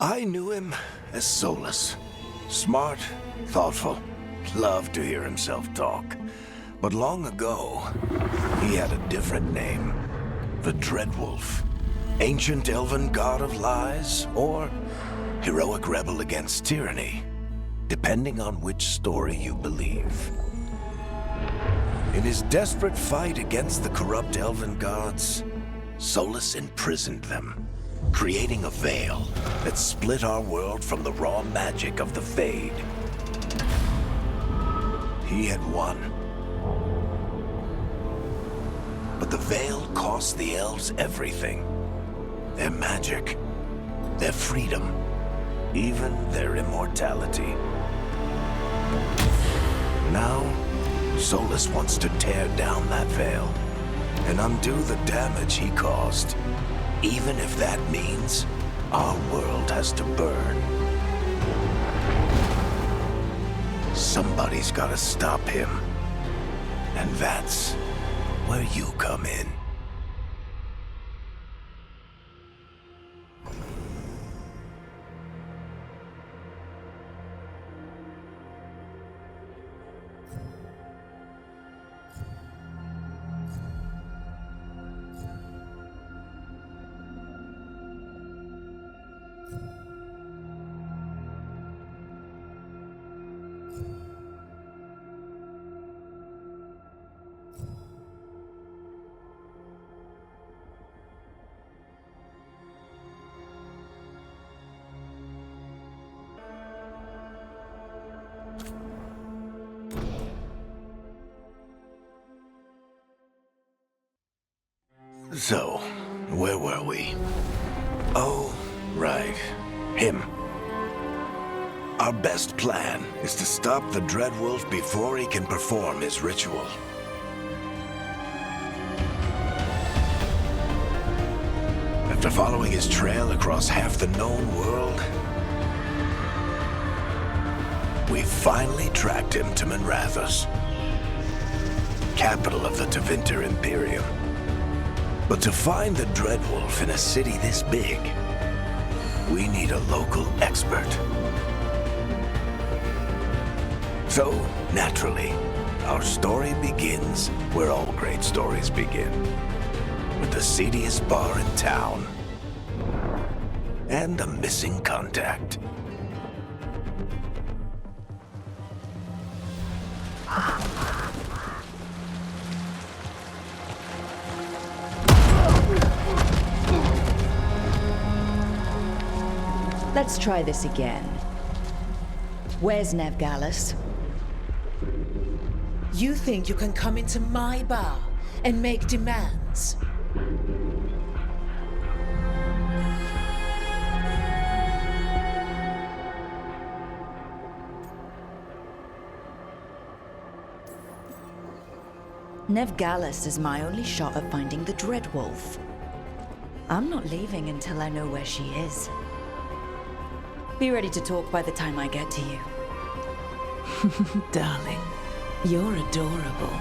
I knew him as Solus. Smart, thoughtful, loved to hear himself talk. But long ago, he had a different name. The Dreadwolf. Ancient elven god of lies, or heroic rebel against tyranny, depending on which story you believe. In his desperate fight against the corrupt elven gods, Solus imprisoned them, creating a veil that split our world from the raw magic of the Fade. He had won. But the veil cost the elves everything. Their magic, their freedom, even their immortality. Now, Solus wants to tear down that veil and undo the damage he caused, even if that means our world has to burn. Somebody's gotta stop him, and that's where you come in. So, where were we? Oh, right. Him. Our best plan is to stop the Dreadwolf before he can perform his ritual. After following his trail across half the known world, we finally tracked him to Minrathous, capital of the Tevinter Imperium. But to find the Dreadwolf in a city this big, we need a local expert. So, naturally, our story begins where all great stories begin. With the seediest bar in town. And a missing contact. Let's try this again. Where's Nevgallus? You think you can come into my bar and make demands? Nevgallus is my only shot at finding the Dreadwolf. I'm not leaving until I know where she is. Be ready to talk by the time I get to you. Darling, you're adorable.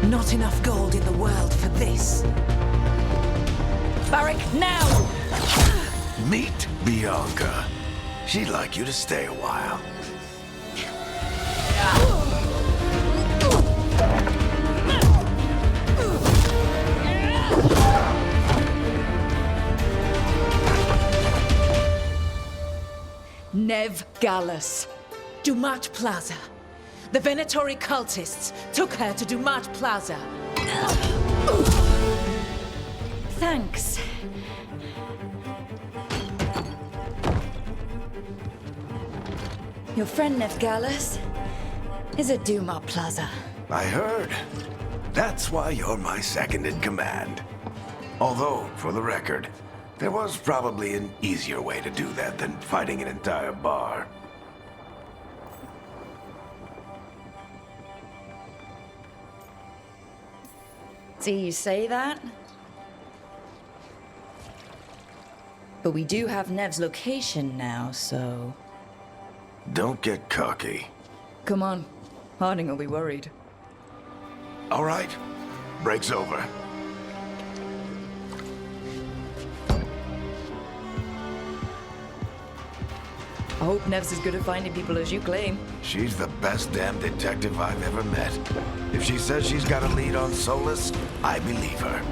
Not enough gold in the world for this. Barrack, now! Meet Bianca. She'd like you to stay a while. Nevgallus. Dumat Plaza. The Venatori cultists took her to Dumat Plaza. Thanks. Your friend Nevgallus is at Duma Plaza. I heard. That's why you're my second in command. Although, for the record, there was probably an easier way to do that than fighting an entire bar. See, you say that? But we do have Nev's location now, so... Don't get cocky. Come on. Harding will be worried. All right. Break's over. I hope Nev's as good at finding people as you claim. She's the best damn detective I've ever met. If she says she's got a lead on Solus, I believe her.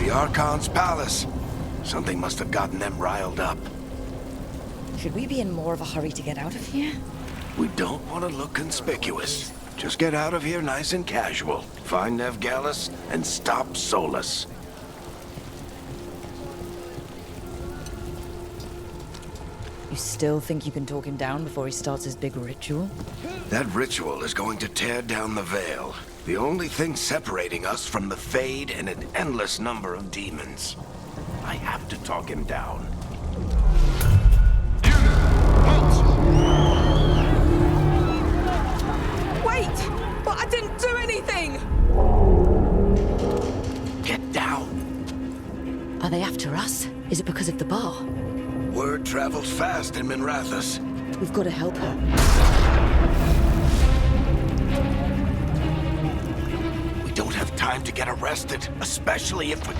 The Archon's palace. Something must have gotten them riled up. Should we be in more of a hurry to get out of here? We don't want to look conspicuous. Just get out of here nice and casual. Find Nev Gallus and stop Solus. You still think you can talk him down before he starts his big ritual? That ritual is going to tear down the veil. The only thing separating us from the Fade and an endless number of demons. I have to talk him down. Wait! But I didn't do anything! Get down. Are they after us? Is it because of the bar? Word travels fast in Minrathous. We've got to help her. We don't have time to get arrested, especially if we...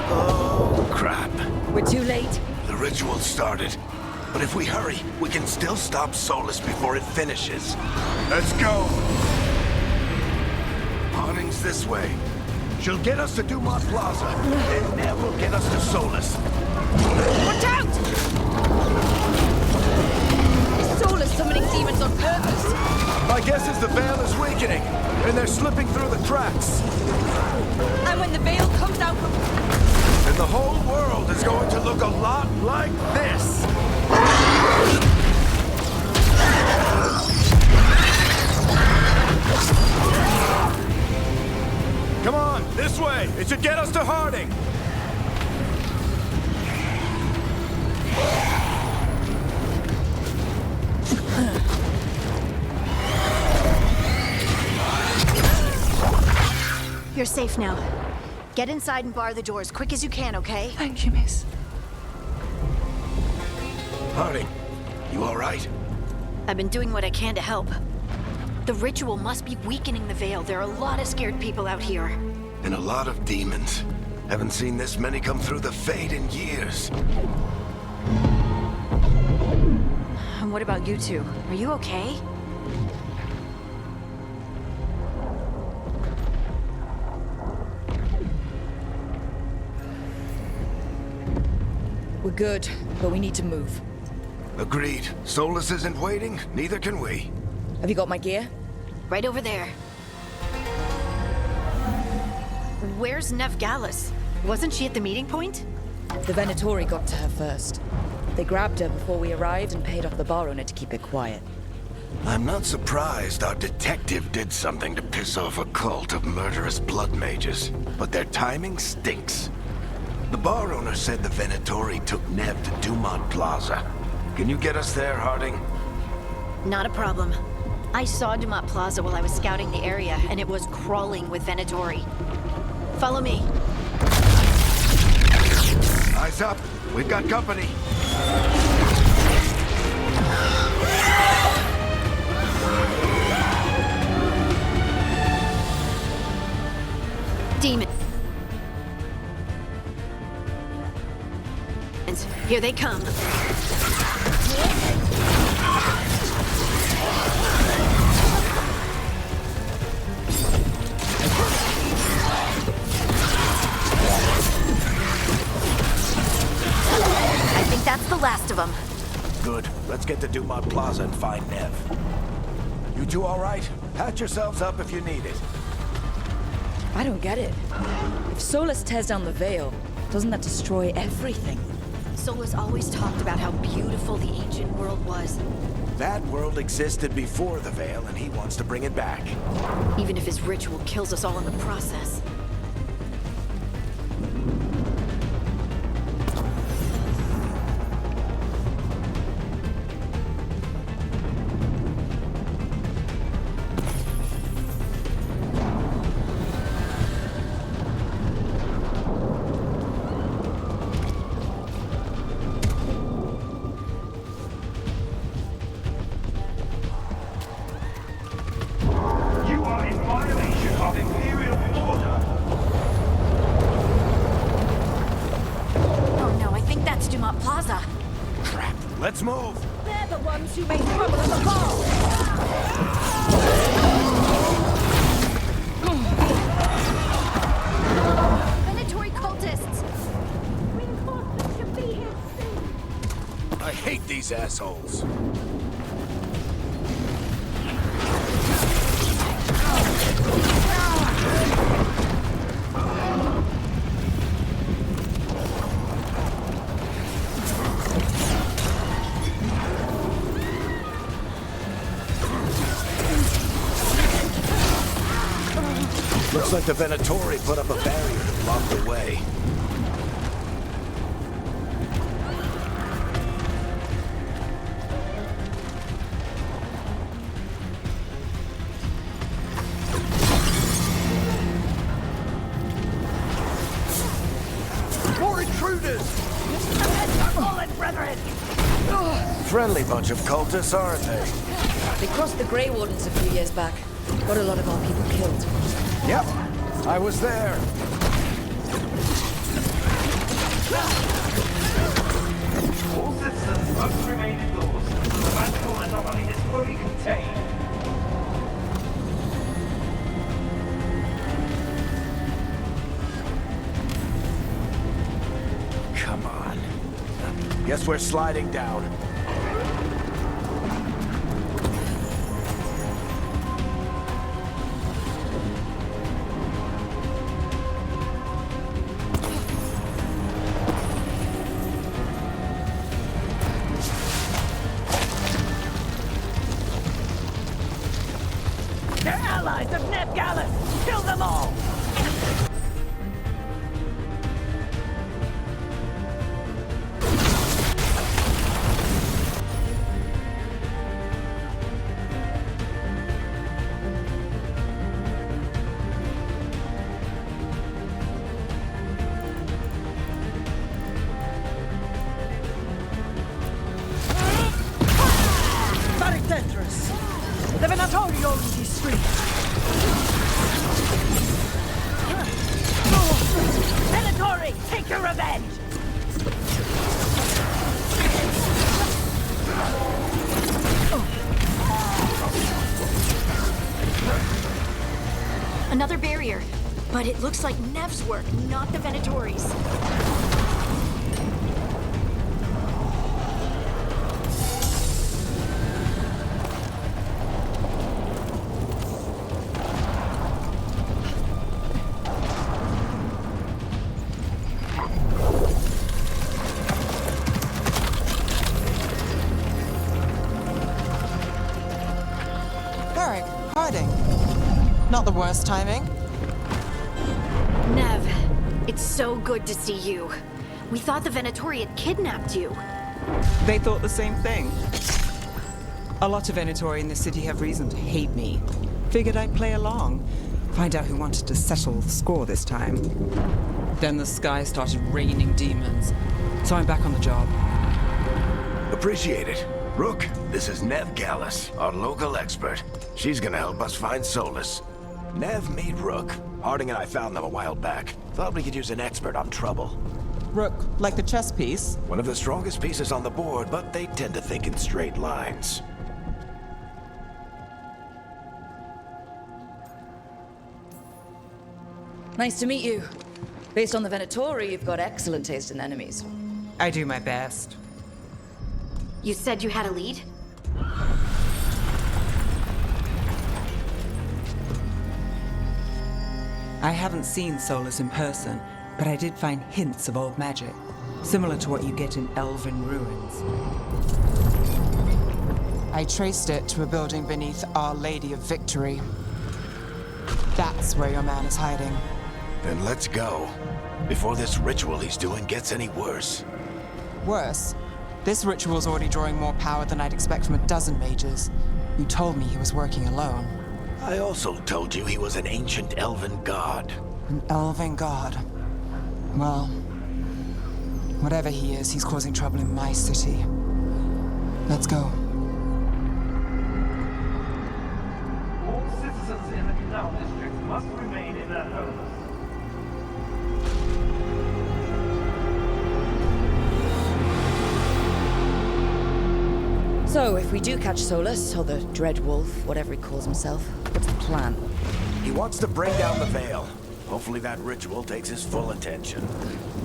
Oh, crap. We're too late. The ritual started. But if we hurry, we can still stop Solus before it finishes. Let's go! Harding's this way. She'll get us to Dumont Plaza, and Nev will get us to Solus. Watch out! Is Solus summoning demons on purpose? My guess is the veil is weakening, and they're slipping through the cracks. And when the veil comes out from... And the whole world is going to look a lot like this. Come on, this way. It should get us to Harding. You're safe now. Get inside and bar the door as quick as you can, okay? Thank you, miss. Harding, you all right? I've been doing what I can to help. The ritual must be weakening the veil. There are a lot of scared people out here. And a lot of demons. Haven't seen this many come through the Fade in years. And what about you two? Are you okay? We're good, but we need to move. Agreed. Solus isn't waiting, neither can we. Have you got my gear? Right over there. Where's Nev Gallus? Wasn't she at the meeting point? The Venatori got to her first. They grabbed her before we arrived and paid off the bar owner to keep it quiet. I'm not surprised our detective did something to piss off a cult of murderous blood mages, but their timing stinks. The bar owner said the Venatori took Nev to Dumont Plaza. Can you get us there, Harding? Not a problem. I saw Dumont Plaza while I was scouting the area, and it was crawling with Venatori. Follow me. Eyes up. We've got company. Demons. Here they come. I think that's the last of them. Good. Let's get to Dumont Plaza and find Nev. You two all right? Patch yourselves up if you need it. I don't get it. If Solus tears down the veil, doesn't that destroy everything? Solus always talked about how beautiful the ancient world was. That world existed before the Veil, and he wants to bring it back. Even if his ritual kills us all in the process. You are in violation of Imperial order. Oh no, I think that's Dumont Plaza. Crap. Let's move. They're the ones who made trouble at the ball! Venatori cultists! Reinforcements should be here soon! I hate these assholes. Looks like the Venatori put up a barrier to block the way. More intruders! Friendly bunch of cultists, aren't they? They crossed the Grey Wardens a few years back. Got a lot of our people killed. Yep, I was there. All citizens must remain indoors. The magical anomaly is fully contained. Come on. Guess we're sliding down. They're allies of Neb Gallus! Kill them all! Very dangerous! The Venatori owns these streets! Venatori, take your revenge! Another barrier. But it looks like Nev's work, not the Venatori's. Eric, hiding. Not the worst timing. Nev, it's so good to see you. We thought the Venatori had kidnapped you. They thought the same thing. A lot of Venatori in the city have reason to hate me. Figured I'd play along. Find out who wanted to settle the score this time. Then the sky started raining demons. So I'm back on the job. Appreciate it. Rook, this is Nev Gallus, our local expert. She's gonna help us find Solus. Nev, meet Rook. Harding and I found them a while back. Thought we could use an expert on trouble. Rook, like the chess piece. One of the strongest pieces on the board, but they tend to think in straight lines. Nice to meet you. Based on the Venatori, you've got excellent taste in enemies. I do my best. You said you had a lead? I haven't seen Solus in person, but I did find hints of old magic, similar to what you get in elven ruins. I traced it to a building beneath Our Lady of Victory. That's where your man is hiding. Then let's go. Before this ritual he's doing gets any worse. Worse, this ritual's already drawing more power than I'd expect from a dozen mages. You told me he was working alone. I also told you he was an ancient elven god. An elven god. Well, whatever he is, he's causing trouble in my city. Let's go. All citizens in the Canal District must remain in their homes. So, if we do catch Solus, or the Dread Wolf, whatever he calls himself, what's the plan? He wants to bring down the Veil. Hopefully that ritual takes his full attention.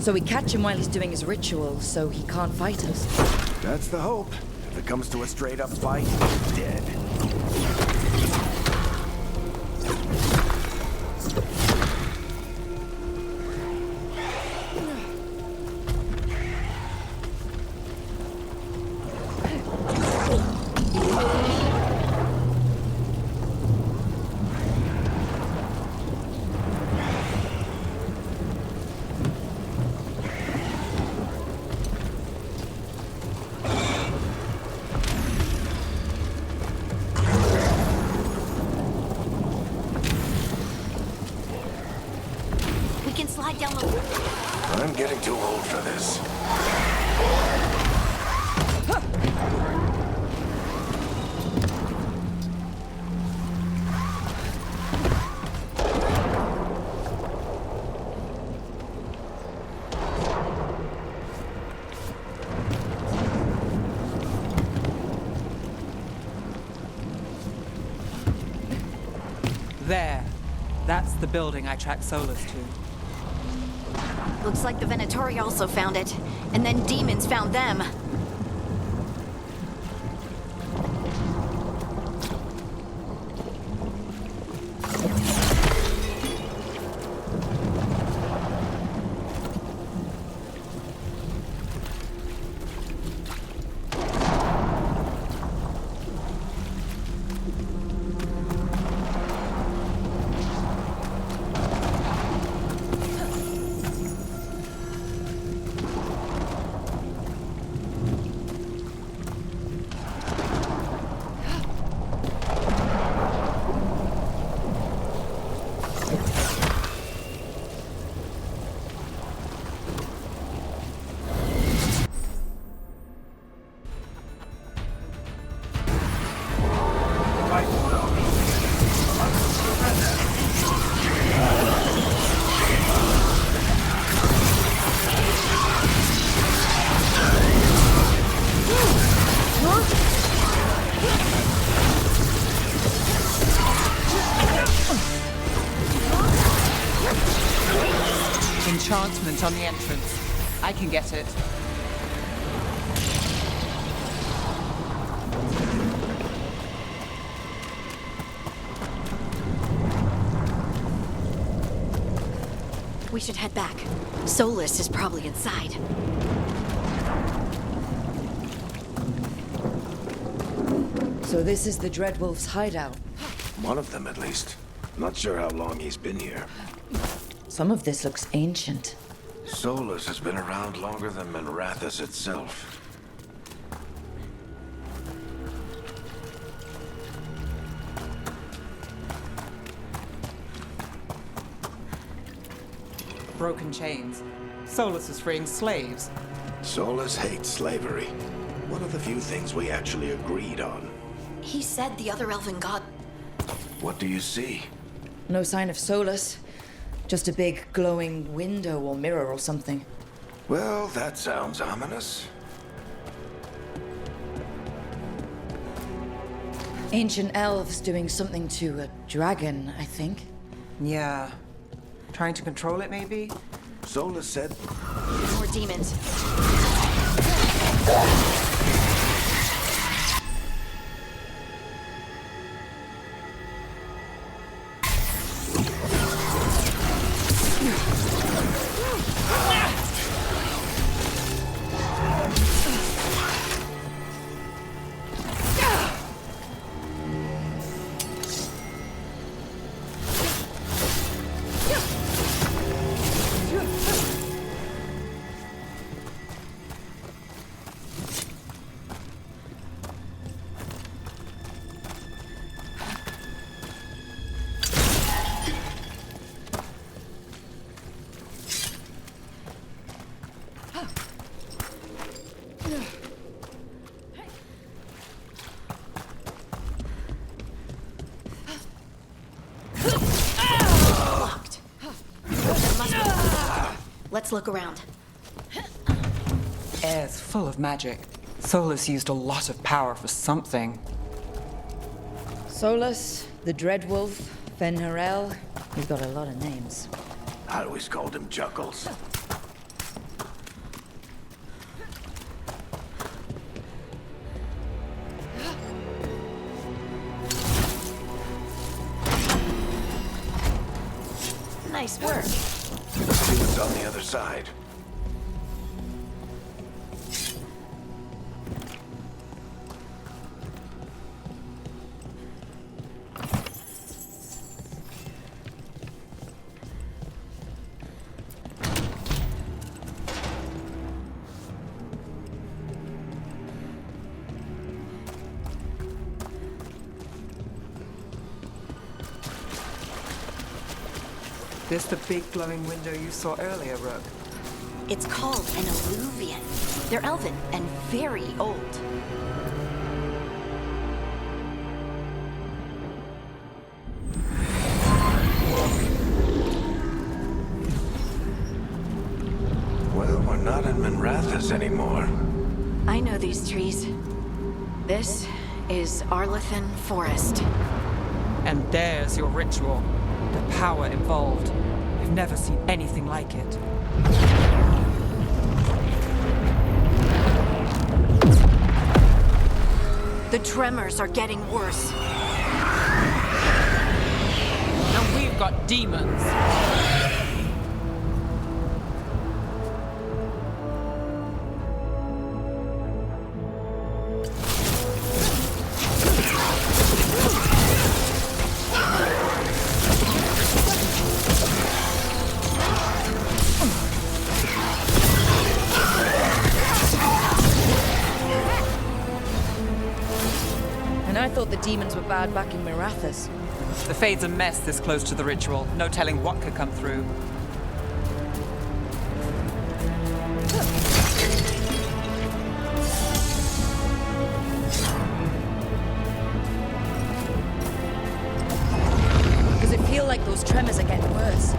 So we catch him while he's doing his ritual, so he can't fight us. That's the hope. If it comes to a straight-up fight, he's dead. We can slide down the... I'm getting too old for this. There. That's the building I tracked Solus to. Looks like the Venatori also found it. And then demons found them. Enchantment on the entrance. I can get it. We should head back. Solus is probably inside. So this is the Dread Wolf's hideout. One of them, at least. Not sure how long he's been here. Some of this looks ancient. Solus has been around longer than Manrathus itself. Broken chains. Solus is freeing slaves. Solus hates slavery. One of the few things we actually agreed on. He said the other elven god... What do you see? No sign of Solus. Just a big glowing window or mirror or something. Well, that sounds ominous. Ancient elves doing something to a dragon, I think. Yeah. Trying to control it, maybe? Solus said... More demons. Let's look around. Air's full of magic. Solus used a lot of power for something. Solus, the Dreadwolf, Fen'Harel. He's got a lot of names. I always called him Chuckles. Nice work. Let's see what's on the other side. This the big glowing window you saw earlier, Rook? It's called an alluvian. They're elven and very old. Well, we're not in Minrathous anymore. I know these trees. This is Arlethan Forest. And there's your ritual. The power involved. I've never seen anything like it. The tremors are getting worse. And we've got demons. And I thought the demons were bad back in Mirathas. The Fade's a mess this close to the ritual. No telling what could come through. Does it feel like those tremors are getting worse?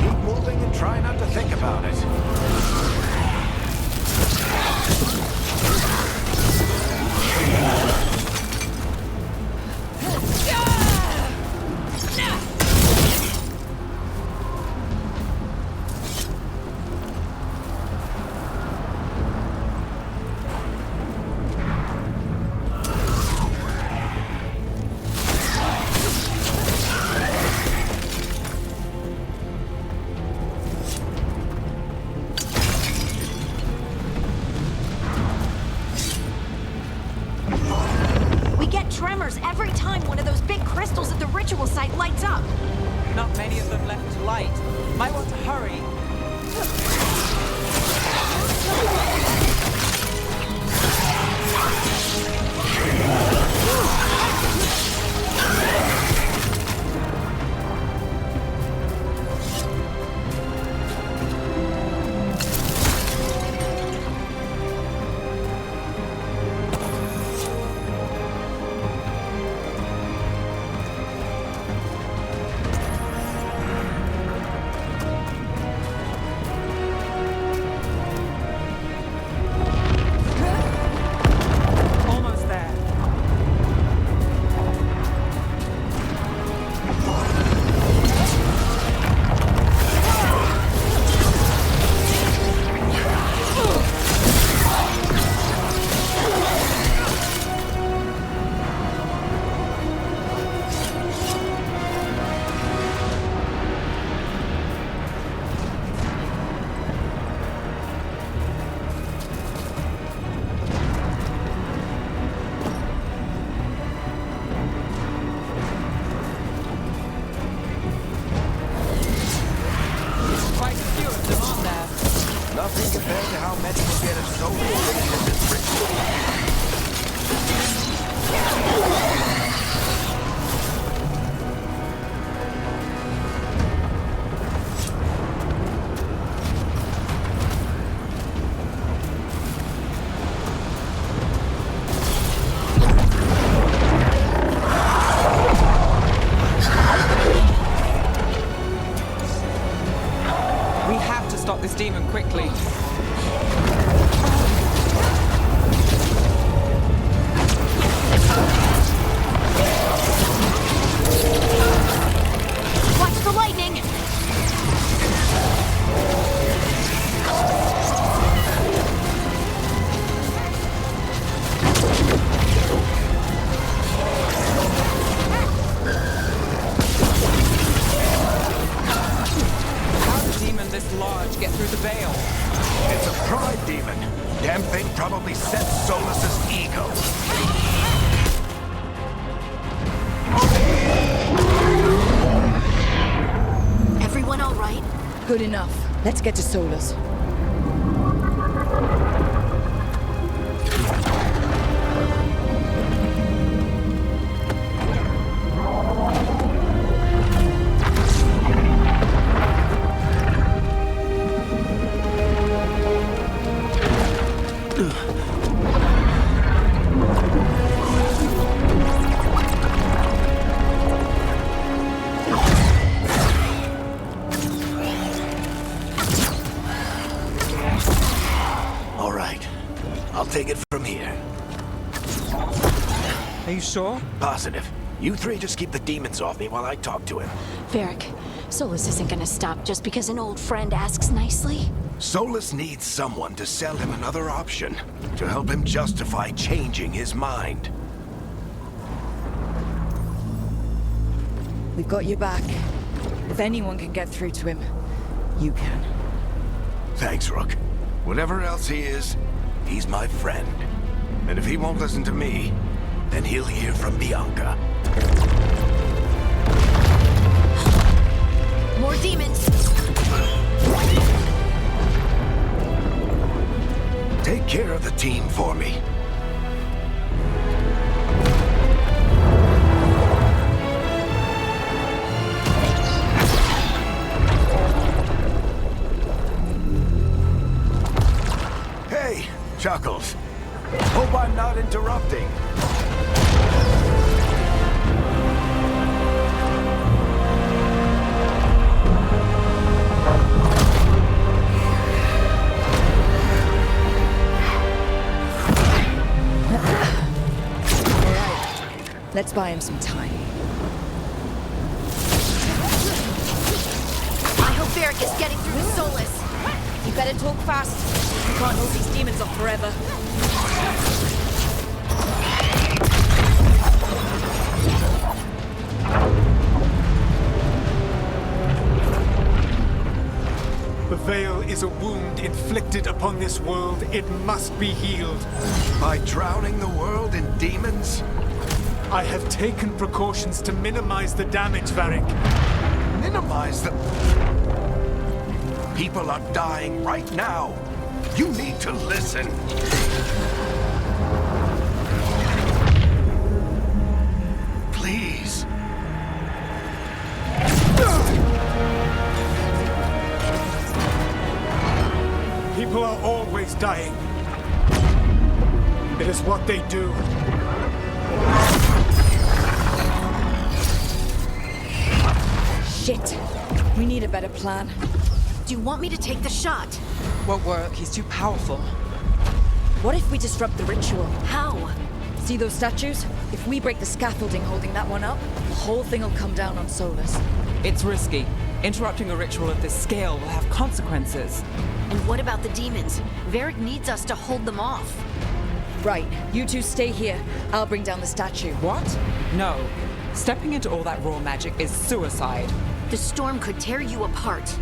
Keep moving and try not to think about it. We get tremors every time one of those big crystals at the ritual site lights up. Not many of them left to light. Might want to hurry. Good enough. Let's get to Solus. All right. I'll take it from here. Are you sure? Positive. You three just keep the demons off me while I talk to him. Varric, Solus isn't gonna stop just because an old friend asks nicely. Solus needs someone to sell him another option, to help him justify changing his mind. We've got your back. If anyone can get through to him, you can. Thanks, Rook. Whatever else he is, he's my friend. And if he won't listen to me, then he'll hear from Bianca. More demons! Take care of the team for me. Hey, Chuckles. Hope I'm not interrupting. Let's buy him some time. I hope Varric is getting through to Solus. You better talk fast. You can't hold these demons off forever. The Veil is a wound inflicted upon this world. It must be healed. By drowning the world in demons? I have taken precautions to minimize the damage, Varric. Minimize the... People are dying right now. You need to listen. Please. People are always dying. It is what they do. Shit. We need a better plan. Do you want me to take the shot? Won't work. He's too powerful. What if we disrupt the ritual? How? See those statues? If we break the scaffolding holding that one up, the whole thing will come down on Solus. It's risky. Interrupting a ritual of this scale will have consequences. And what about the demons? Varric needs us to hold them off. Right, you two stay here. I'll bring down the statue. What? No. Stepping into all that raw magic is suicide. The storm could tear you apart.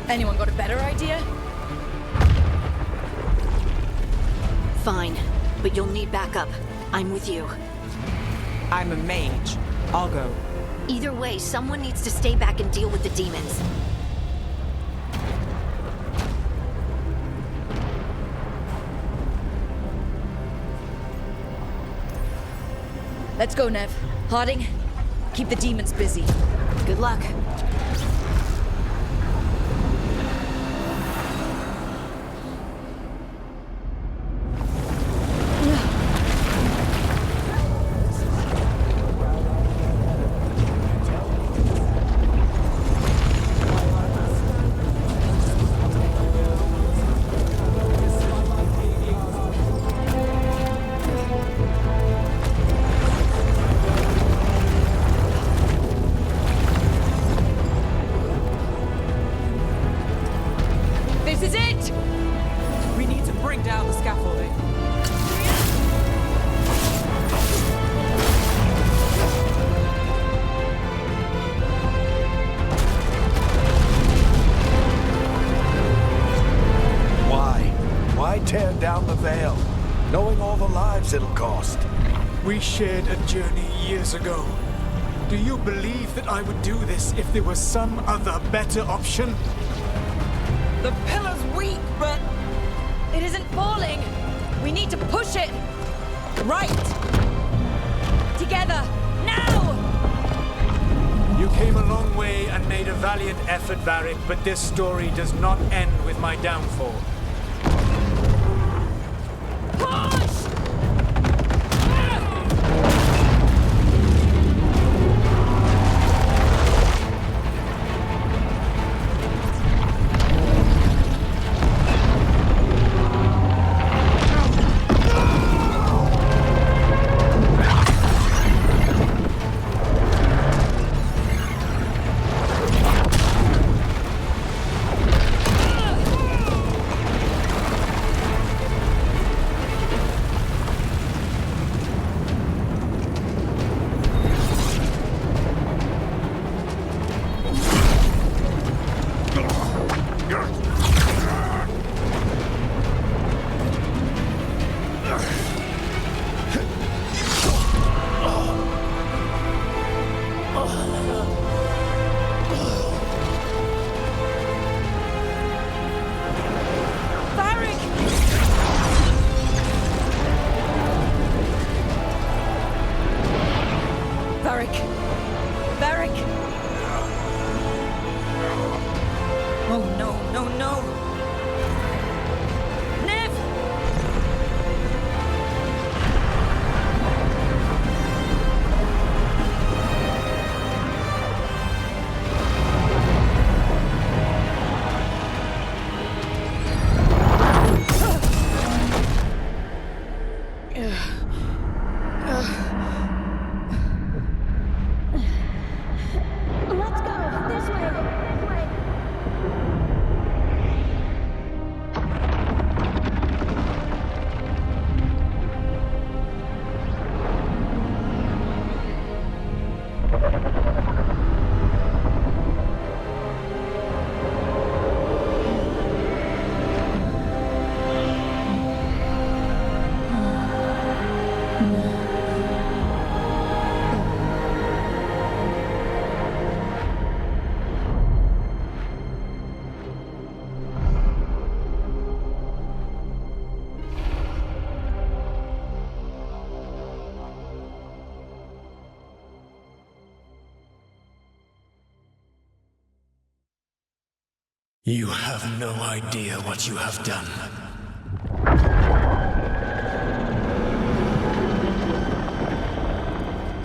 Anyone got a better idea? Fine, but you'll need backup. I'm with you. I'm a mage. I'll go. Either way, someone needs to stay back and deal with the demons. Let's go, Nev. Harding, keep the demons busy. Good luck. This is it! We need to bring down the scaffolding. Why tear down the Veil, knowing all the lives it'll cost? We shared a journey years ago. Do you believe that I would do this if there was some other better option? The pillar's weak, but... It isn't falling! We need to push it! Right! Together! Now! You came a long way and made a valiant effort, Varric, but this story does not end with my downfall. Push! Let's go! This way! This way! You have no idea what you have done.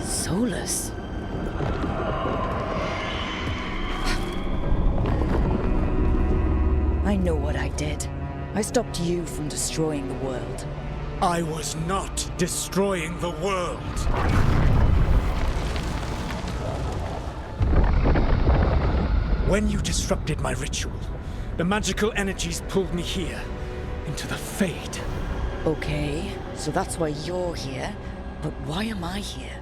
Solus? I know what I did. I stopped you from destroying the world. I was not destroying the world. When you disrupted my ritual, the magical energies pulled me here, into the Fade. Okay, so that's why you're here. But why am I here?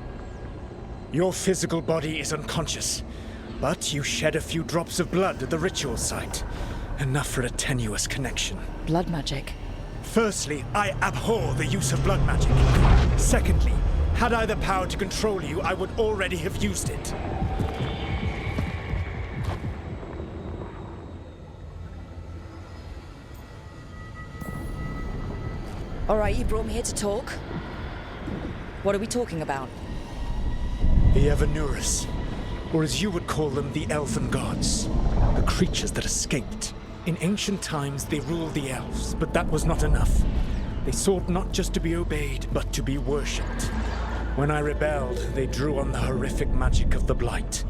Your physical body is unconscious, but you shed a few drops of blood at the ritual site. Enough for a tenuous connection. Blood magic. Firstly, I abhor the use of blood magic. Secondly, had I the power to control you, I would already have used it. All right, you brought me here to talk. What are we talking about? The Evanuris, or as you would call them, the Elven Gods. The creatures that escaped. In ancient times, they ruled the elves, but that was not enough. They sought not just to be obeyed, but to be worshipped. When I rebelled, they drew on the horrific magic of the Blight,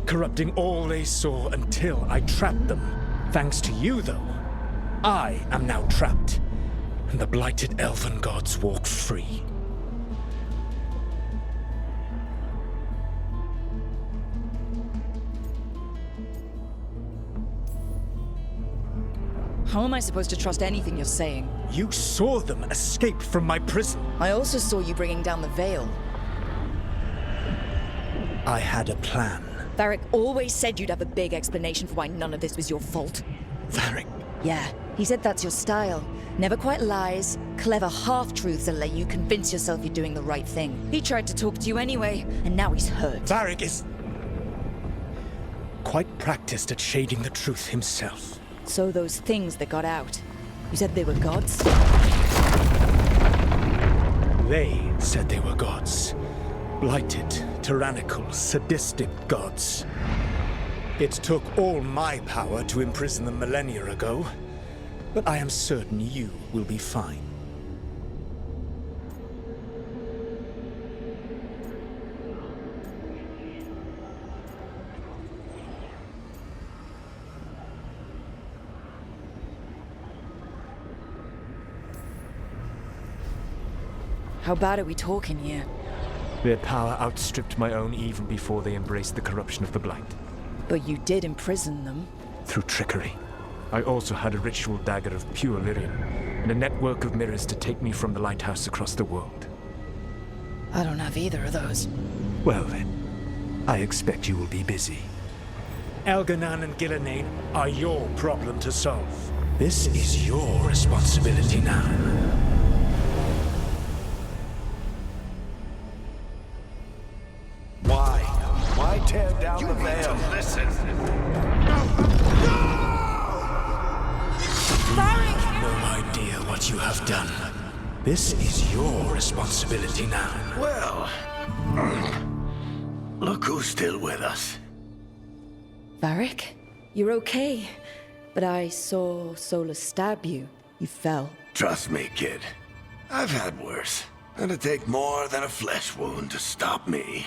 corrupting all they saw until I trapped them. Thanks to you, though, I am now trapped, and the blighted Elven Gods walk free. How am I supposed to trust anything you're saying? You saw them escape from my prison. I also saw you bringing down the veil. I had a plan. Varric always said you'd have a big explanation for why none of this was your fault. Varric, Yeah, he said that's your style. Never quite lies, clever half-truths that let you convince yourself you're doing the right thing. He tried to talk to you anyway, and now he's hurt. Varric is quite practiced at shading the truth himself. So those things that got out, you said they were gods? They said they were gods. Blighted, tyrannical, sadistic gods. It took all my power to imprison them millennia ago, but I am certain you will be fine. How bad are we talking here? Their power outstripped my own even before they embraced the corruption of the Blight. But you did imprison them. Through trickery. I also had a ritual dagger of pure lyrium, and a network of mirrors to take me from the lighthouse across the world. I don't have either of those. Well then, I expect you will be busy. Elganan and Gillenane are your problem to solve. This is your responsibility now. Why tear down the veil? Listen. No idea what you have done. This is your responsibility now. Well, look who's still with us. Varric? You're okay. But I saw Solus stab you. You fell. Trust me, kid. I've had worse. It'll take more than a flesh wound to stop me.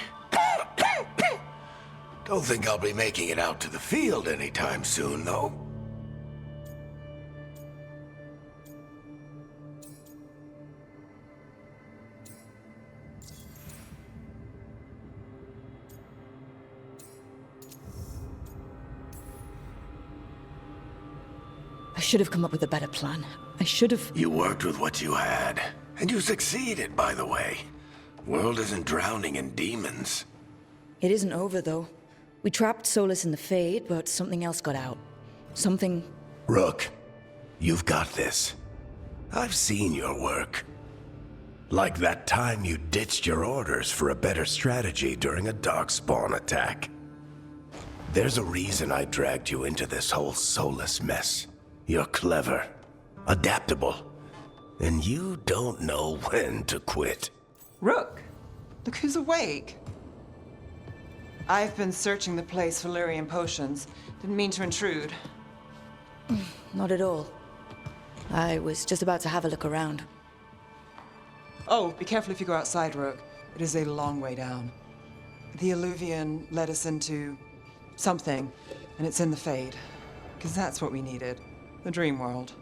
Don't think I'll be making it out to the field anytime soon, though. I should have come up with a better plan. I should have... You worked with what you had, and you succeeded, by the way. World isn't drowning in demons. It isn't over, though. We trapped Solus in the Fade, but something else got out. Something... Rook, you've got this. I've seen your work. Like that time you ditched your orders for a better strategy during a darkspawn attack. There's a reason I dragged you into this whole Solus mess. You're clever, adaptable, and you don't know when to quit. Rook, look who's awake. I've been searching the place for lyrium potions. Didn't mean to intrude. Not at all. I was just about to have a look around. Oh, be careful if you go outside, Rook. It is a long way down. The Alluvian led us into something, and it's in the Fade. Because that's what we needed. The dream world.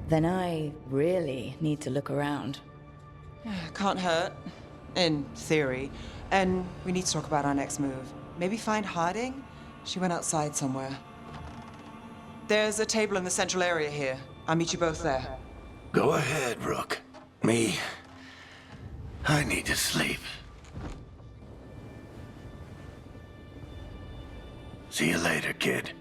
Then I really need to look around. Can't hurt. In theory. And we need to talk about our next move. Maybe find Harding? She went outside somewhere. There's a table in the central area here. I'll meet you both there. Go ahead, Rook. Me, I need to sleep. See you later, kid.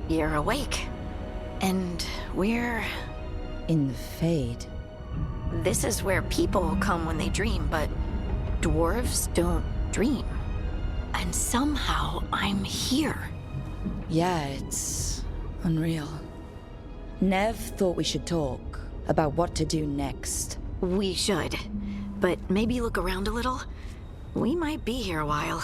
You're awake. And we're... In the Fade. This is where people come when they dream, but dwarves don't dream. And somehow I'm here. Yeah, it's unreal. Nev thought we should talk about what to do next. We should. But maybe look around a little. We might be here a while.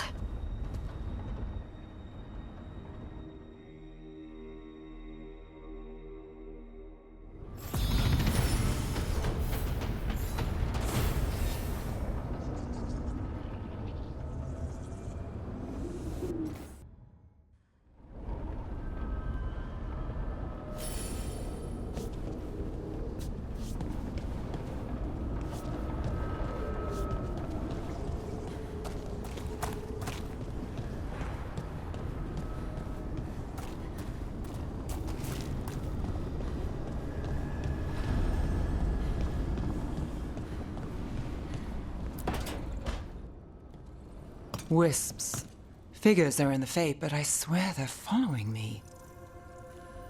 Wisps. Figures are in the Fate, but I swear they're following me.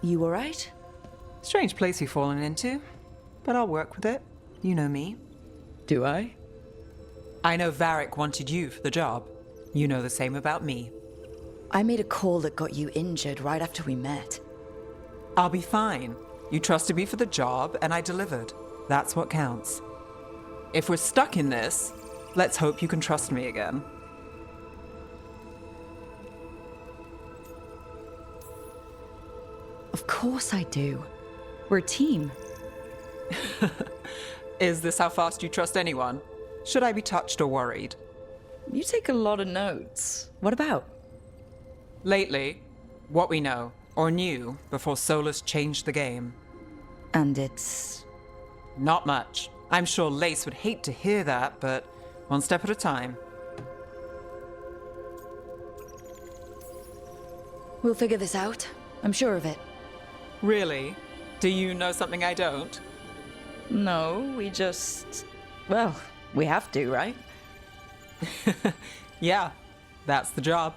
You alright? Strange place you've fallen into, but I'll work with it. You know me. Do I? I know Varric wanted you for the job. You know the same about me. I made a call that got you injured right after we met. I'll be fine. You trusted me for the job, and I delivered. That's what counts. If we're stuck in this, let's hope you can trust me again. Of course I do. We're a team. Is this how fast you trust anyone? Should I be touched or worried? You take a lot of notes. What about? Lately, what we know, or knew, before Solus changed the game. And it's... Not much. I'm sure Lace would hate to hear that, but one step at a time. We'll figure this out. I'm sure of it. Really? Do you know something I don't? No, we just... Well, we have to, right? Yeah, that's the job.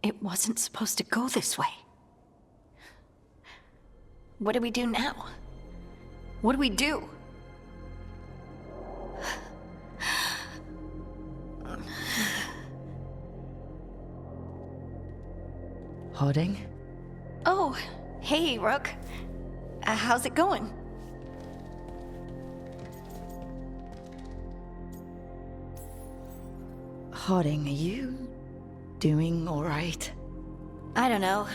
It wasn't supposed to go this way. What do we do now? What do we do? Harding? Oh, hey, Rook. How's it going? Harding, are you doing all right? I don't know.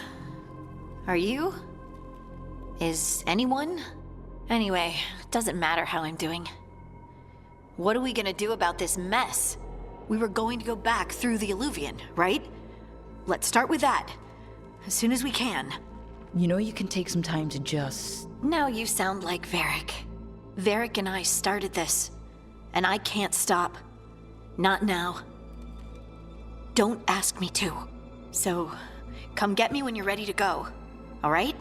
Are you? Is anyone? Anyway, it doesn't matter how I'm doing. What are we gonna do about this mess? We were going to go back through the Illuvian, right? Let's start with that. As soon as we can. You know you can take some time to just... Now you sound like Varric. Varric and I started this. And I can't stop. Not now. Don't ask me to. So, come get me when you're ready to go. All right?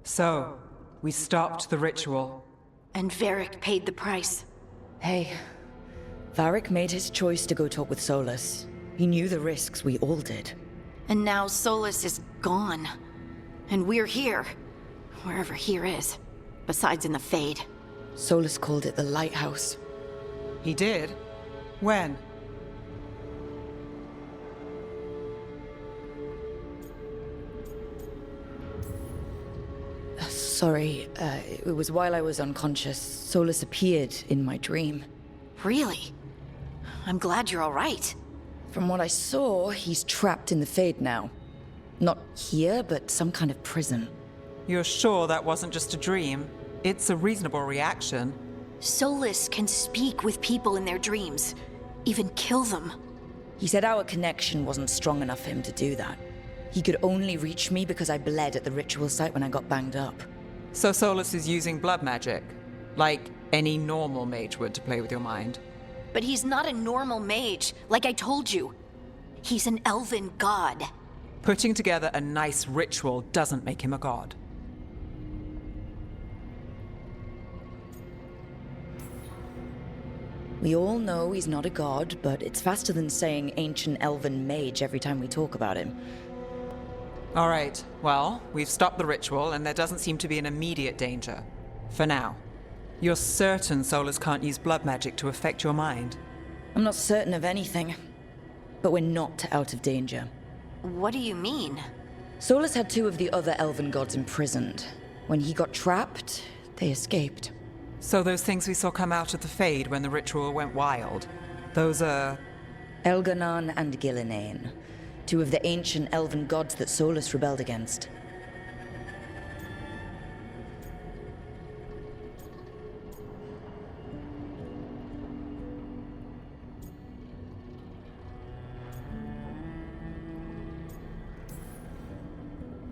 So, we stopped the ritual. And Varric paid the price. Hey, Varric made his choice to go talk with Solus. He knew the risks, we all did. And now Solus is gone. And we're here. Wherever here is. Besides in the Fade. Solus called it the lighthouse. He did? When? Sorry, it was while I was unconscious. Solus appeared in my dream. Really? I'm glad you're all right. From what I saw, he's trapped in the Fade now. Not here, but some kind of prison. You're sure that wasn't just a dream? It's a reasonable reaction. Solus can speak with people in their dreams. Even kill them. He said our connection wasn't strong enough for him to do that. He could only reach me because I bled at the ritual site when I got banged up. So Solus is using blood magic, like any normal mage would to play with your mind. But he's not a normal mage, like I told you. He's an elven god. Putting together a nice ritual doesn't make him a god. We all know he's not a god, but it's faster than saying ancient elven mage every time we talk about him. All right, well, we've stopped the ritual and there doesn't seem to be an immediate danger. For now. You're certain Solus can't use blood magic to affect your mind? I'm not certain of anything, but we're not out of danger. What do you mean? Solus had 2 of the other elven gods imprisoned. When he got trapped, they escaped. So those things we saw come out of the Fade when the ritual went wild, those are... Elganon and Gillinane, 2 of the ancient elven gods that Solus rebelled against.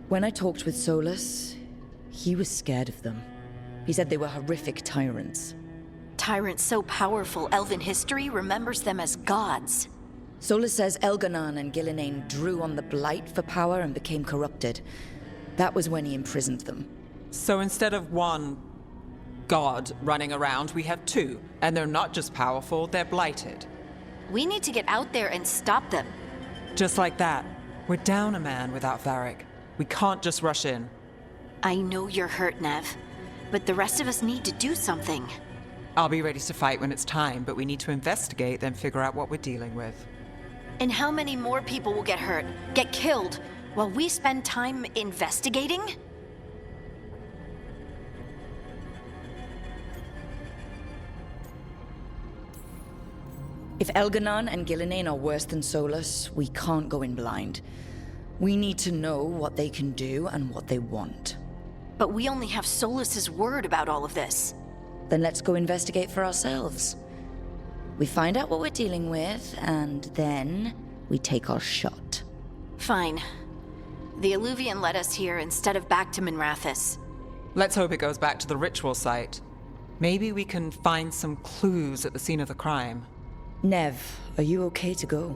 When I talked with Solus, he was scared of them. He said they were horrific tyrants. Tyrants so powerful, elven history remembers them as gods. Solus says Elganon and Gillinane drew on the Blight for power and became corrupted. That was when he imprisoned them. So instead of one god running around, we have 2. And they're not just powerful, they're blighted. We need to get out there and stop them. Just like that. We're down a man without Varric. We can't just rush in. I know you're hurt, Nev, but the rest of us need to do something. I'll be ready to fight when it's time, but we need to investigate, then figure out what we're dealing with. And how many more people will get hurt, get killed, while we spend time investigating? If Elganon and Gillinane are worse than Solus, we can't go in blind. We need to know what they can do and what they want. But we only have Solus's word about all of this. Then let's go investigate for ourselves. We find out what we're dealing with, and then we take our shot. Fine. The Illuvian led us here instead of back to Minrathous. Let's hope it goes back to the ritual site. Maybe we can find some clues at the scene of the crime. Nev, are you okay to go?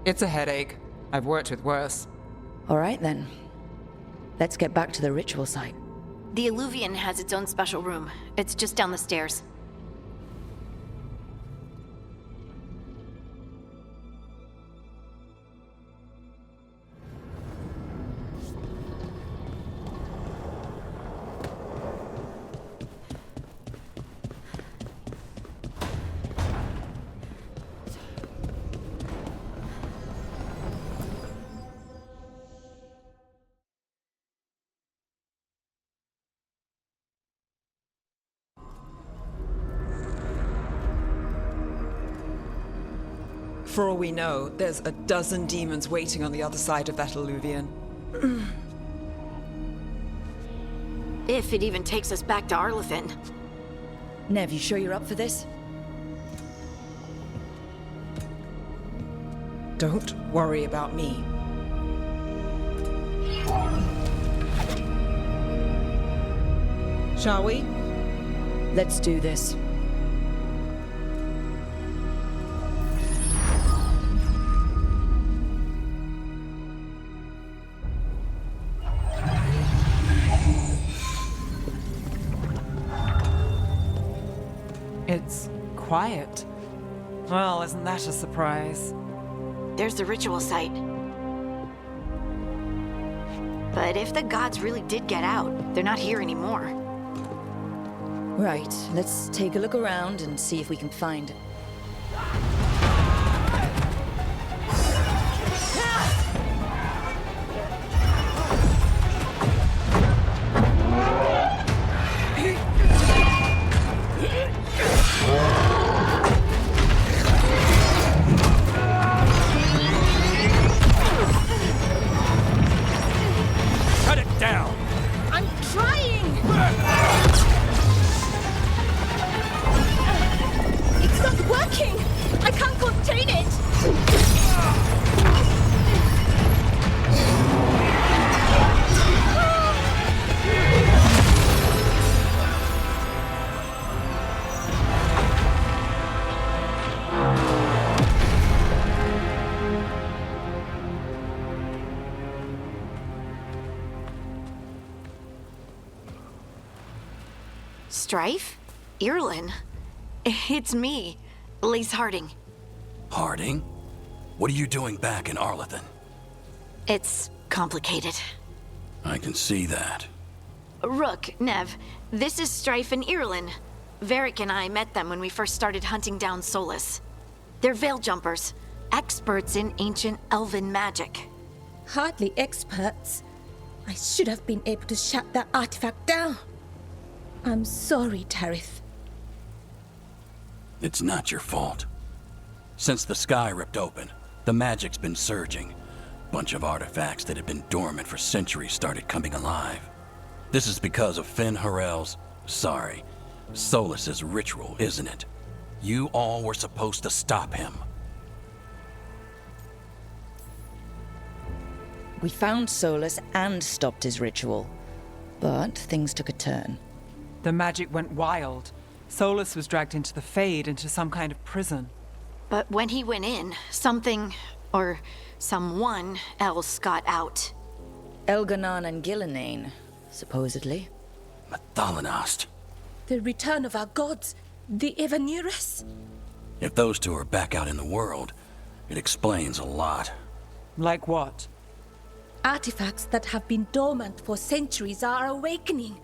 It's a headache. I've worked with worse. All right then. Let's get back to the ritual site. The Illuvian has its own special room. It's just down the stairs. For all we know, there's a dozen demons waiting on the other side of that Illuvian. If it even takes us back to Arlithin. Nev, you sure you're up for this? Don't worry about me. Shall we? Let's do this. It's quiet. Well, isn't that a surprise? There's the ritual site. But if the gods really did get out, they're not here anymore. Right, let's take a look around and see if we can find... Cut it down! I'm trying! It's not working! I can't contain it! Strife? Irlin? It's me, Lise Harding. Harding? What are you doing back in Arlethan? It's complicated. I can see that. Rook, Nev, this is Strife and Irlin. Varric and I met them when we first started hunting down Solus. They're veil jumpers, experts in ancient elven magic. Hardly experts. I should have been able to shut that artifact down. I'm sorry, Tarith. It's not your fault. Since the sky ripped open, the magic's been surging. Bunch of artifacts that had been dormant for centuries started coming alive. This is because of Finn Harel's, Solus's ritual, isn't it? You all were supposed to stop him. We found Solus and stopped his ritual, but things took a turn. The magic went wild. Solus was dragged into the Fade, into some kind of prison. But when he went in, something, or someone else got out. Elganon and Gillenane, supposedly. Mathalanost. The return of our gods, the Evanurus. If those two are back out in the world, it explains a lot. Like what? Artifacts that have been dormant for centuries are awakening.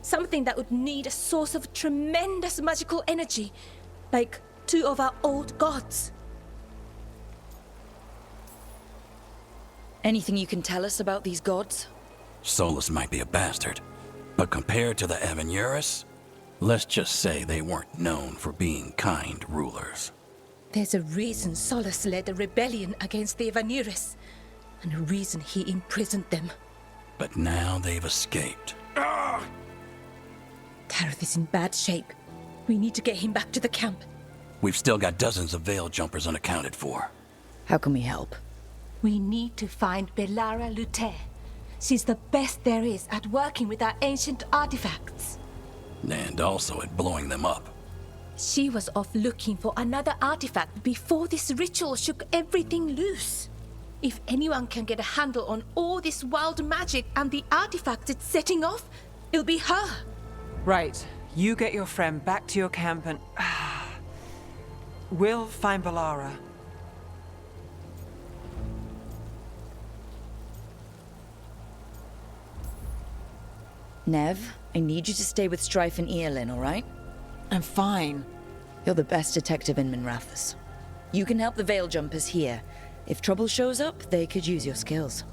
Something that would need a source of tremendous magical energy, like two of our old gods. Anything you can tell us about these gods? Solus might be a bastard, but compared to the Evanurus, let's just say they weren't known for being kind rulers. There's a reason Solus led a rebellion against the Evanurus, and a reason he imprisoned them. But now they've escaped. Tarith is in bad shape. We need to get him back to the camp. We've still got dozens of veil jumpers unaccounted for. How can we help? We need to find Belara Lute. She's the best there is at working with our ancient artifacts. And also at blowing them up. She was off looking for another artifact before this ritual shook everything loose. If anyone can get a handle on all this wild magic and the artifacts it's setting off, it'll be her. Right. You get your friend back to your camp and... we'll find Belara. Nev, I need you to stay with Strife and Eolin, all right? I'm fine. You're the best detective in Minrathous. You can help the Veil Jumpers here. If trouble shows up, they could use your skills.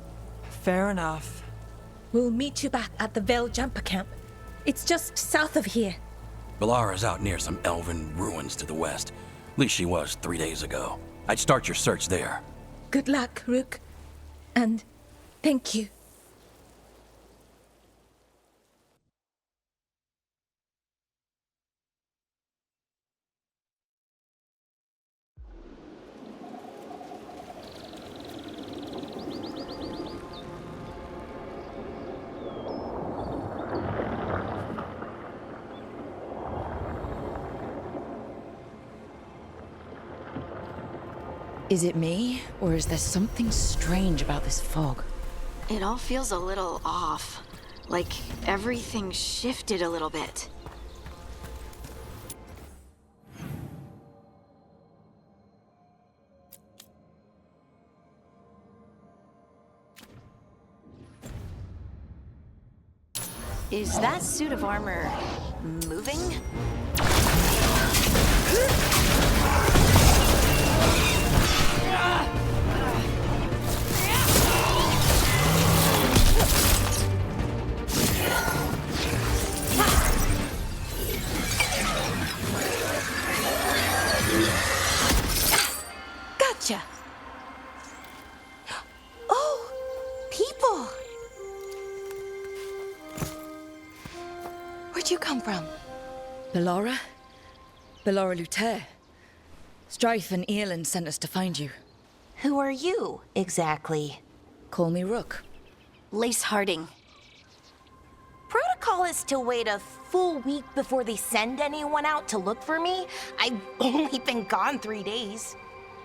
Fair enough. We'll meet you back at the Veil Jumper camp. It's just south of here. Belara's out near some elven ruins to the west. At least she was 3 days ago. I'd start your search there. Good luck, Rook. And thank you. Is it me, or is there something strange about this fog? It all feels a little off. Like everything shifted a little bit. Is that suit of armor moving? Gotcha. Oh, people. Where'd you come from? Bellora? Bellora Luther. Strife and Earlin sent us to find you. Who are you, exactly? Call me Rook. Lace Harding. Protocol is to wait a full week before they send anyone out to look for me. I've only been gone 3 days.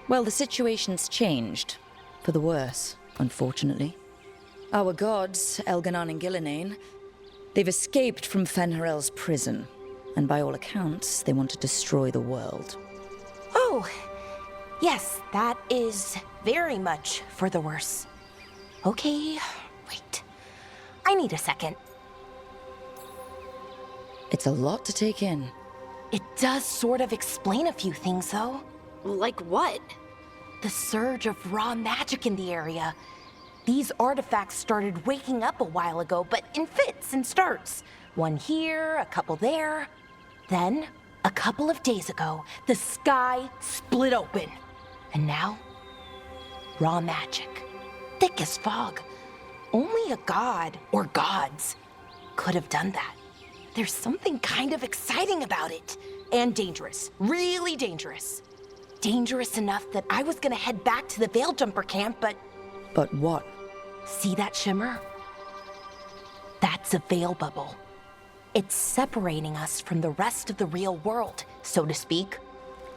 Well, the situation's changed. For the worse, unfortunately. Our gods, Elganon and Gillinane, they've escaped from Fenharel's prison. And by all accounts, they want to destroy the world. Oh, yes, that is very much for the worse. Okay, wait. I need a second. It's a lot to take in. It does sort of explain a few things, though. Like what? The surge of raw magic in the area. These artifacts started waking up a while ago, but in fits and starts. One here, a couple there. Then, a couple of days ago, the sky split open. And now, raw magic. Thick as fog. Only a god, or gods, could have done that. There's something kind of exciting about it. And dangerous. Really dangerous. Dangerous enough that I was gonna head back to the Veilgjumper camp, but... But what? See that shimmer? That's a veil bubble. It's separating us from the rest of the real world, so to speak.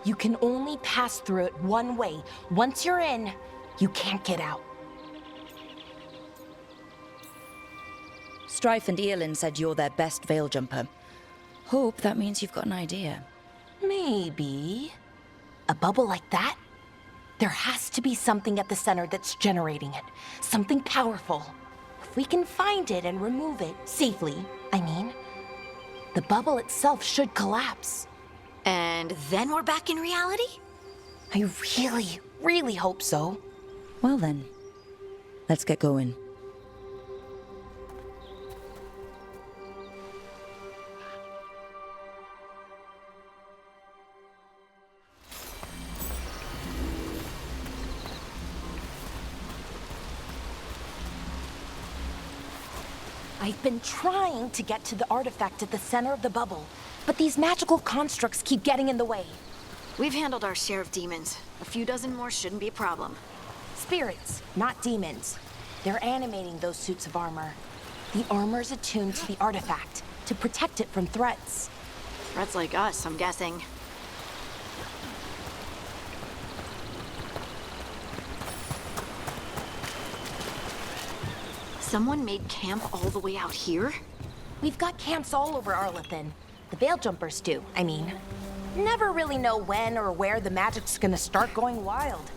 You can only pass through it one way. Once you're in, you can't get out. Strife and Earlin said you're their best Veilgjumper. Hope that means you've got an idea. Maybe. A bubble like that? There has to be something at the center that's generating it. Something powerful. If we can find it and remove it, safely, I mean, the bubble itself should collapse. And then we're back in reality? I really, really hope so. Well then, let's get going. I've been trying to get to the artifact at the center of the bubble, but these magical constructs keep getting in the way. We've handled our share of demons. A few dozen more shouldn't be a problem. Spirits, not demons. They're animating those suits of armor. The armor's attuned to the artifact to protect it from threats. Threats like us, I'm guessing. Someone made camp all the way out here? We've got camps all over Arlethan. The Veiljumpers do, I mean. Never really know when or where the magic's gonna start going wild.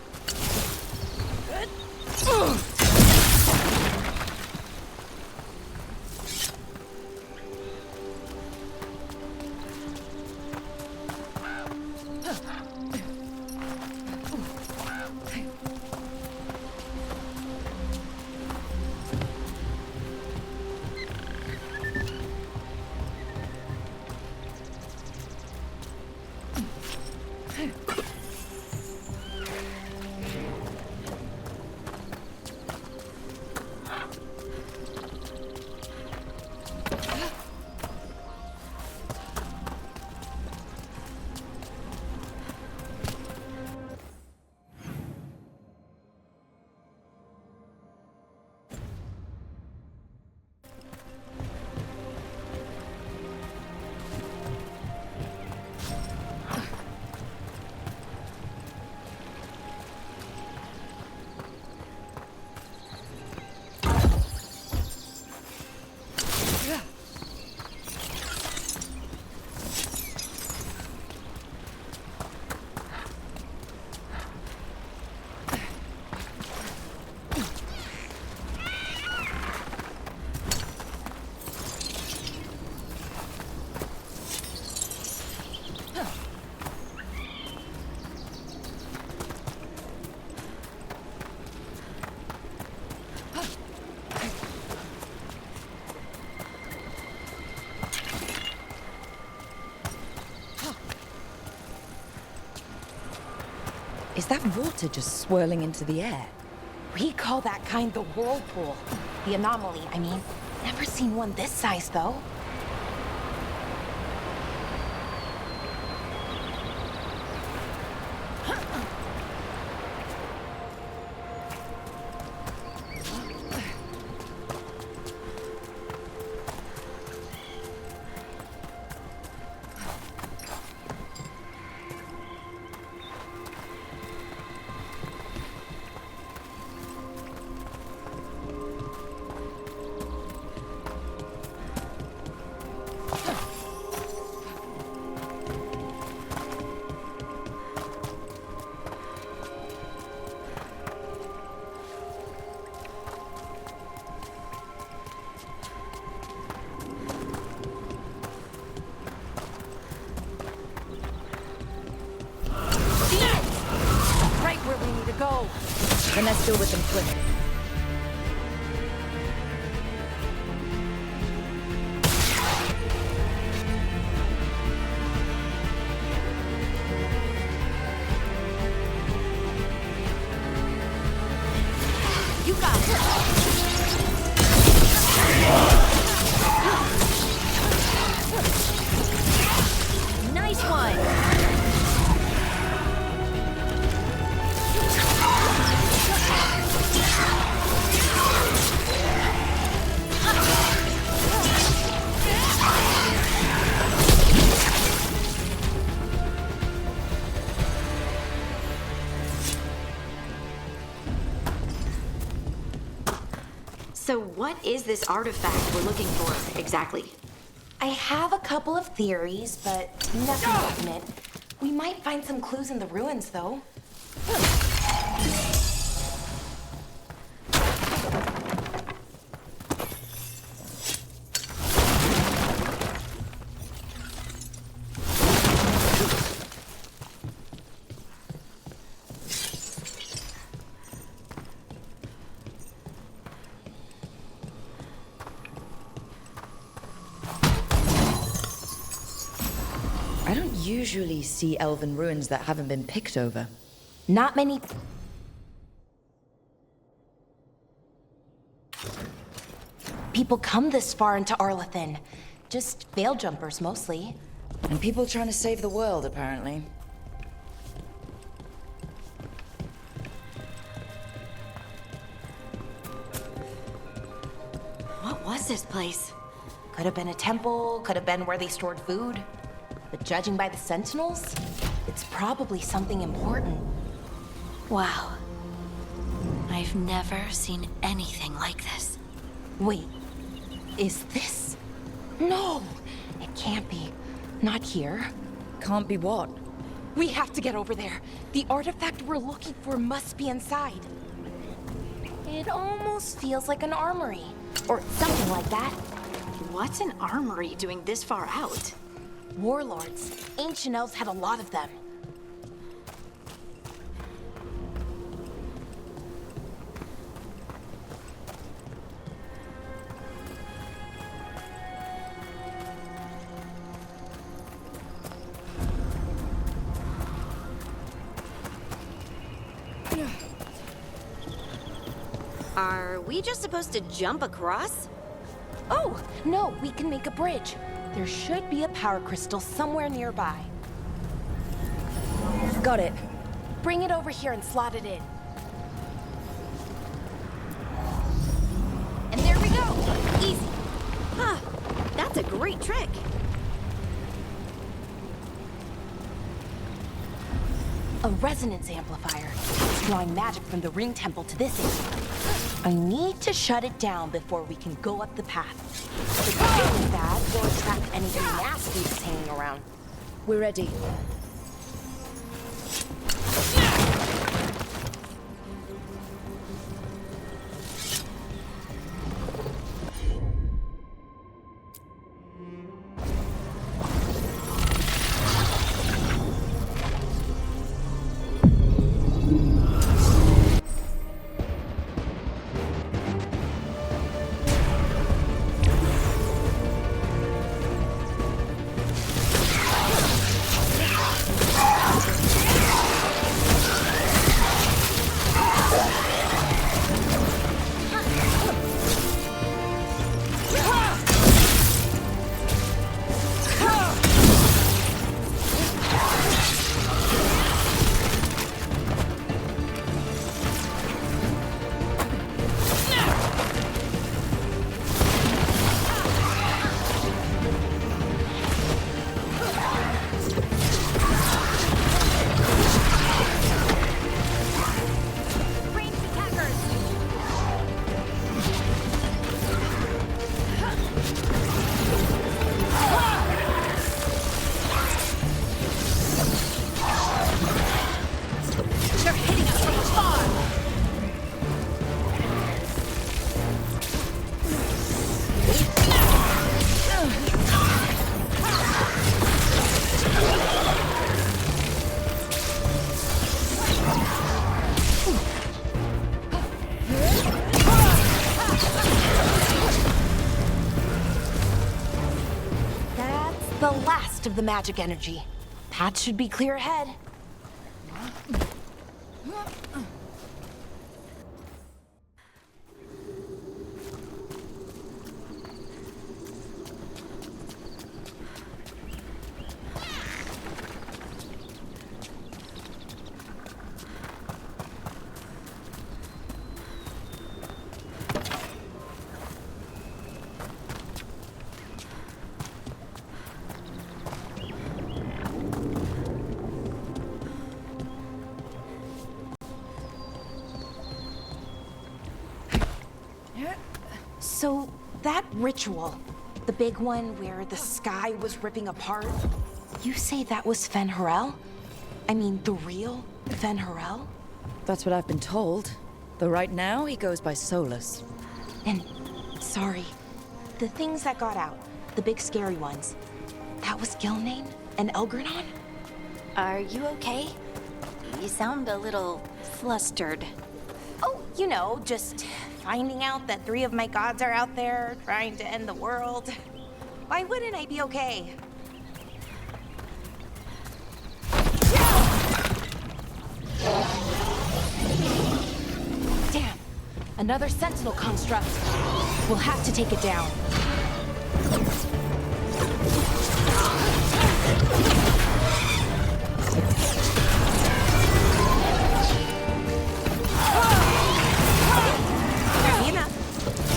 Is that water just swirling into the air? We call that kind the whirlpool. The anomaly, I mean. Never seen one this size, though. Go. Then let's deal with them quick. You got it. Nice one! So what is this artifact we're looking for, exactly? I have a couple of theories, but nothing definite. We might find some clues in the ruins, though. I don't usually see elven ruins that haven't been picked over. Not many... people come this far into Arlathan. Just veil jumpers, mostly. And people trying to save the world, apparently. What was this place? Could have been a temple, could have been where they stored food. But judging by the sentinels, it's probably something important. Wow. I've never seen anything like this. Wait, is this? No, it can't be. Not here. Can't be what? We have to get over there. The artifact we're looking for must be inside. It almost feels like an armory, or something like that. What's an armory doing this far out? Warlords. Ancient elves had a lot of them. Are we just supposed to jump across? Oh, no, we can make a bridge. There should be a power crystal somewhere nearby. Got it. Bring it over here and slot it in. And there we go! Easy. Huh. That's a great trick. A resonance amplifier. It's drawing magic from the ring temple to this area. I need to shut it down before we can go up the path. If doing that will attract anything nasty that's hanging around. We're ready. That's the last of the magic energy. Path should be clear ahead. So, that ritual, the big one where the sky was ripping apart, you say that was Fen Harel? I mean, the real Fen Harel? That's what I've been told. Though right now, he goes by Solus. And, sorry, the things that got out, the big scary ones, that was Gilnane and Elgranon? Are you okay? You sound a little flustered. Oh, you know, just finding out that 3 of my gods are out there trying to end the world. Why wouldn't I be okay? Damn, another sentinel construct. We'll have to take it down.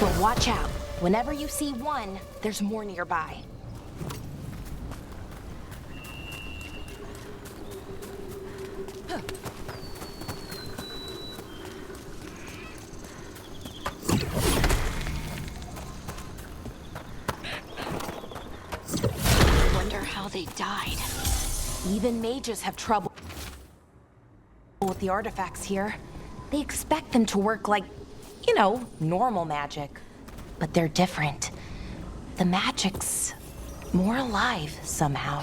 But watch out. Whenever you see one, there's more nearby. Wonder how they died. Even mages have trouble with the artifacts here. They expect them to work like, you know, normal magic. But they're different. The magic's more alive somehow.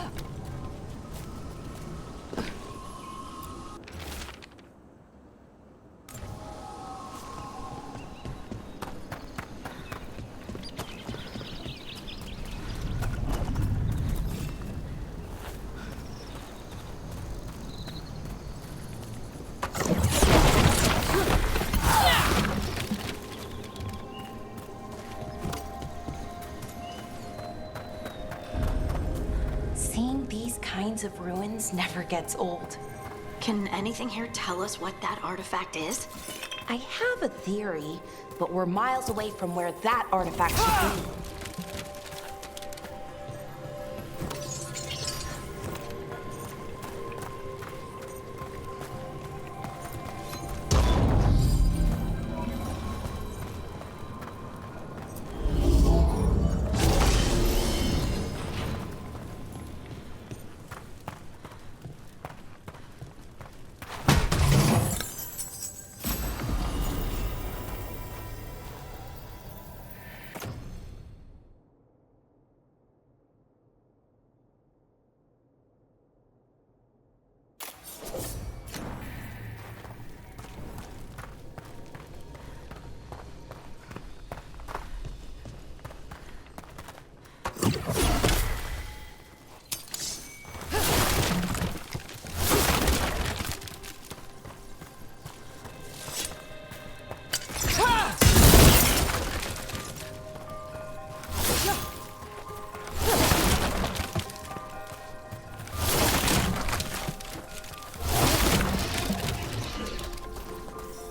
Seeing these kinds of ruins never gets old. Can anything here tell us what that artifact is? I have a theory, but we're miles away from where that artifact should be.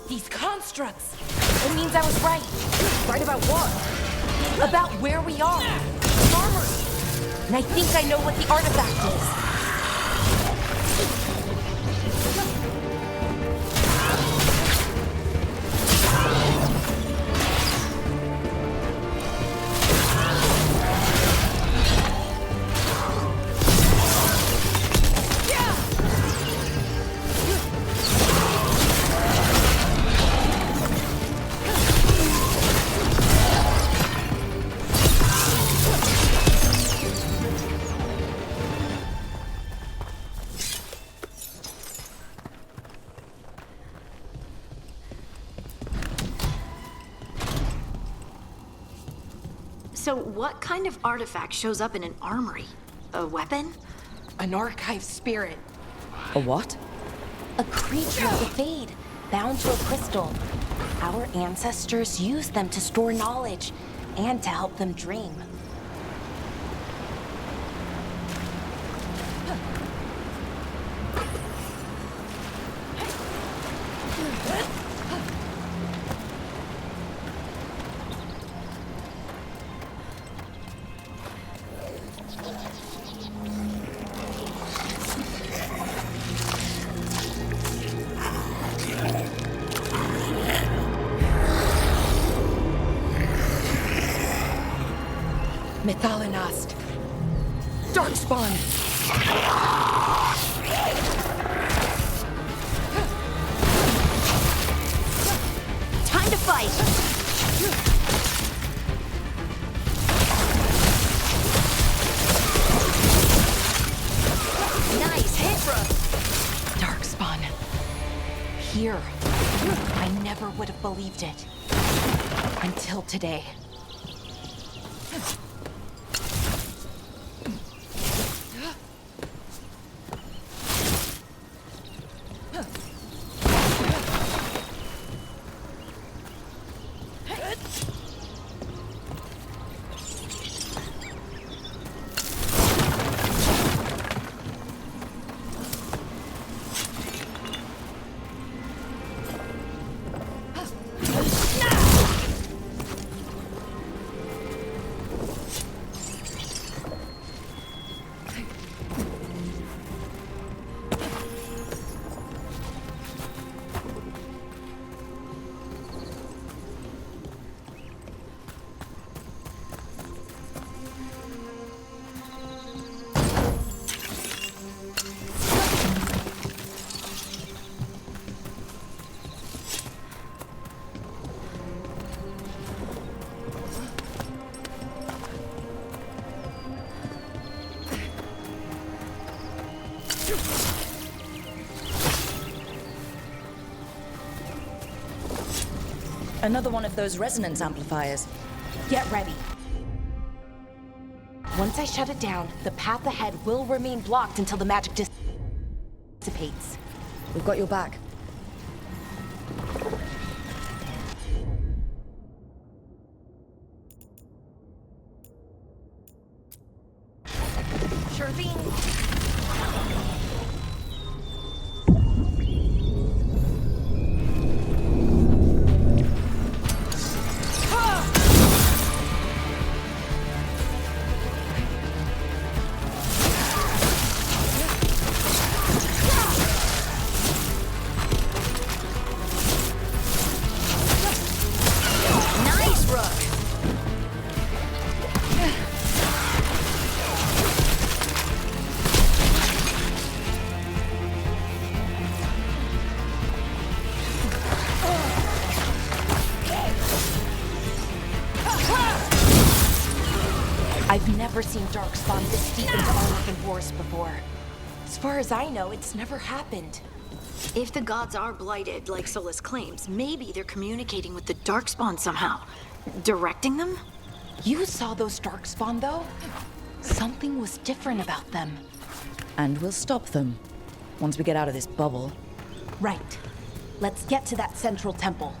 These constructs! It means I was right. Right about what? About where we are. Armory. And I think I know what the artifact is. So what kind of artifact shows up in an armory? A weapon? An archive spirit. A what? A creature of the Fade, bound to a crystal. Our ancestors used them to store knowledge and to help them dream. Methalinast. Darkspawn. Time to fight! Nice hit, Brooke! Darkspawn. Here. I never would have believed it. Until today. Another one of those resonance amplifiers. Get ready. Once I shut it down, the path ahead will remain blocked until the magic dissipates. We've got your back. Sure thing. Nice, Brooke! I've never seen Darkspawn this deep into Arlequin Forest before. As far as I know, it's never happened. If the gods are blighted, like Solus claims, maybe they're communicating with the Darkspawn somehow. Directing them? You saw those Darkspawn, though? Something was different about them. And we'll stop them. Once we get out of this bubble. Right. Let's get to that central temple.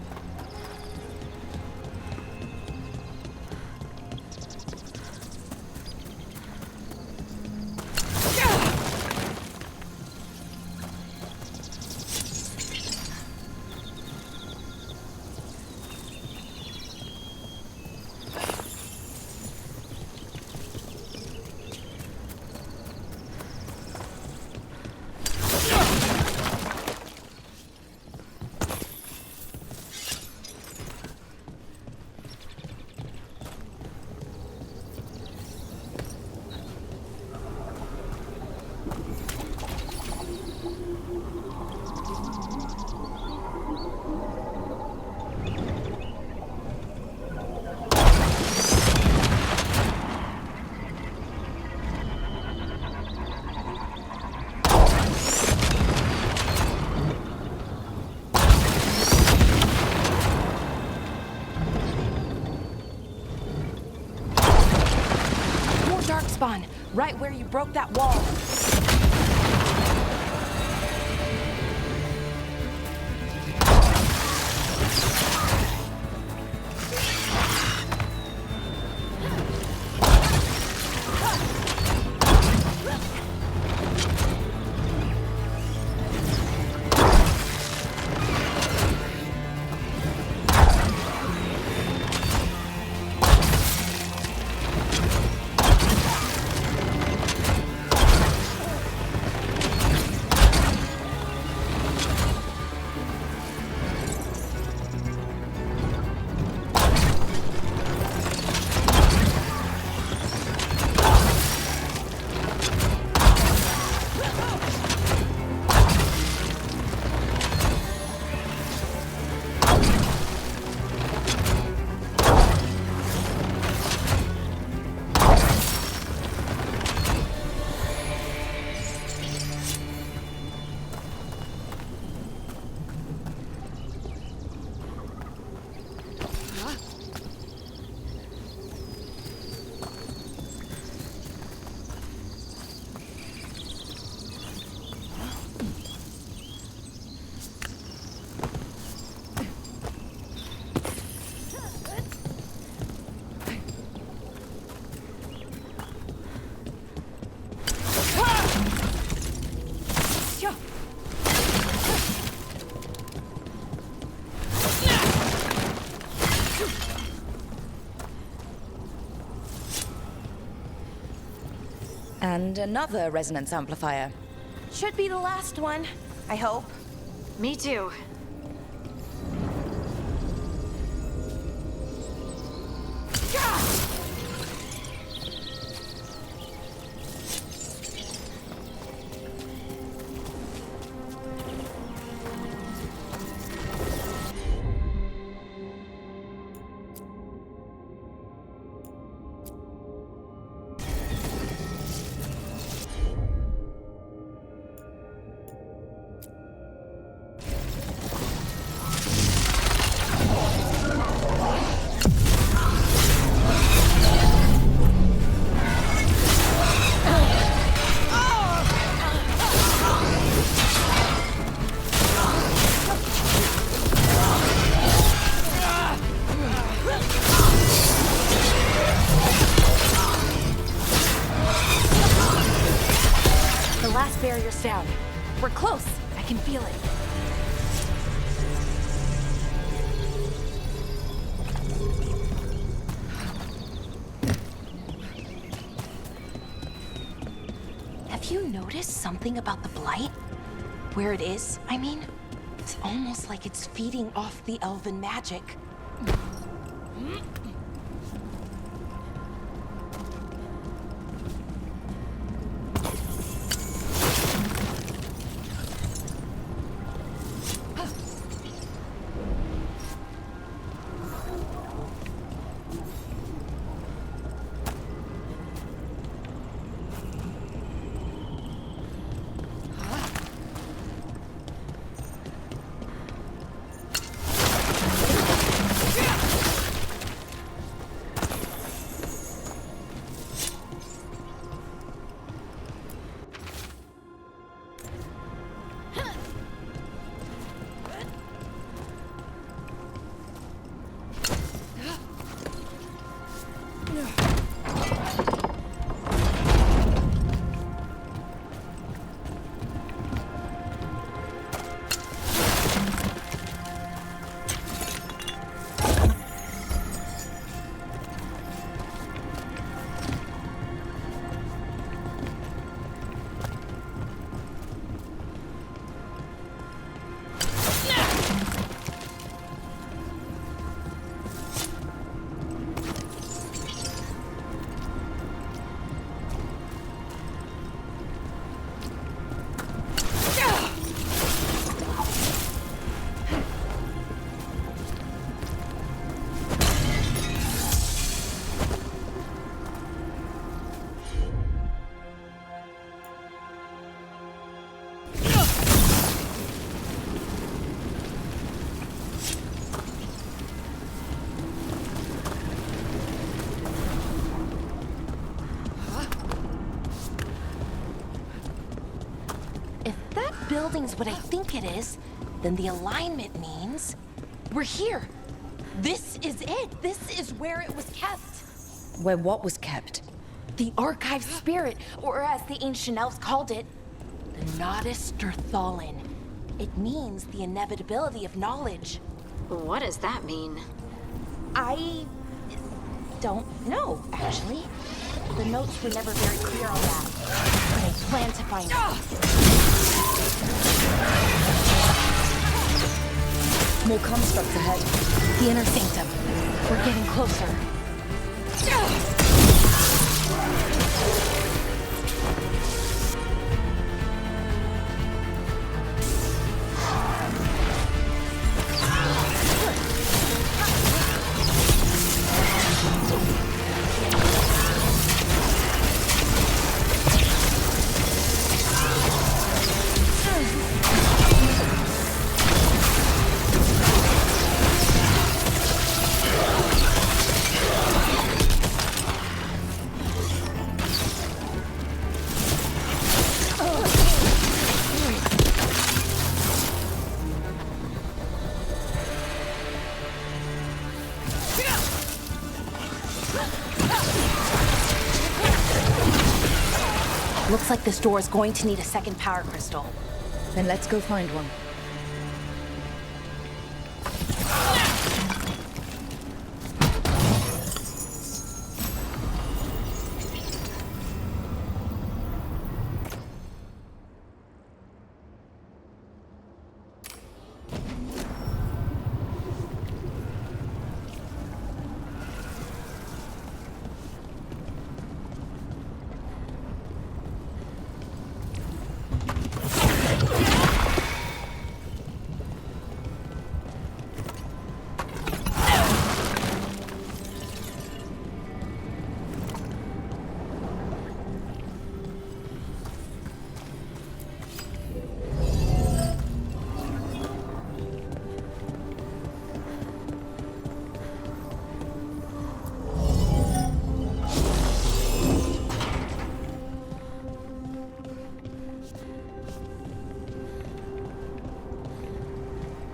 darkspawn, right where you broke that wall. And another resonance amplifier. Should be the last one, I hope. Me too. Barrier's down. We're close. I can feel it. Have you noticed something about the blight? Where it is, I mean? It's almost like it's feeding off the elven magic. If that building's what I think it is, then the alignment means we're here. This is it. This is where it was kept. Where what was kept? The archive spirit, or as the ancient elves called it, the Nodus Derthalin. It means the inevitability of knowledge. What does that mean? I don't know, actually. The notes were never very clear on that. But I plan to find out. More constructs ahead. The inner sanctum. We're getting closer. Looks like this door is going to need a second power crystal. Then let's go find one.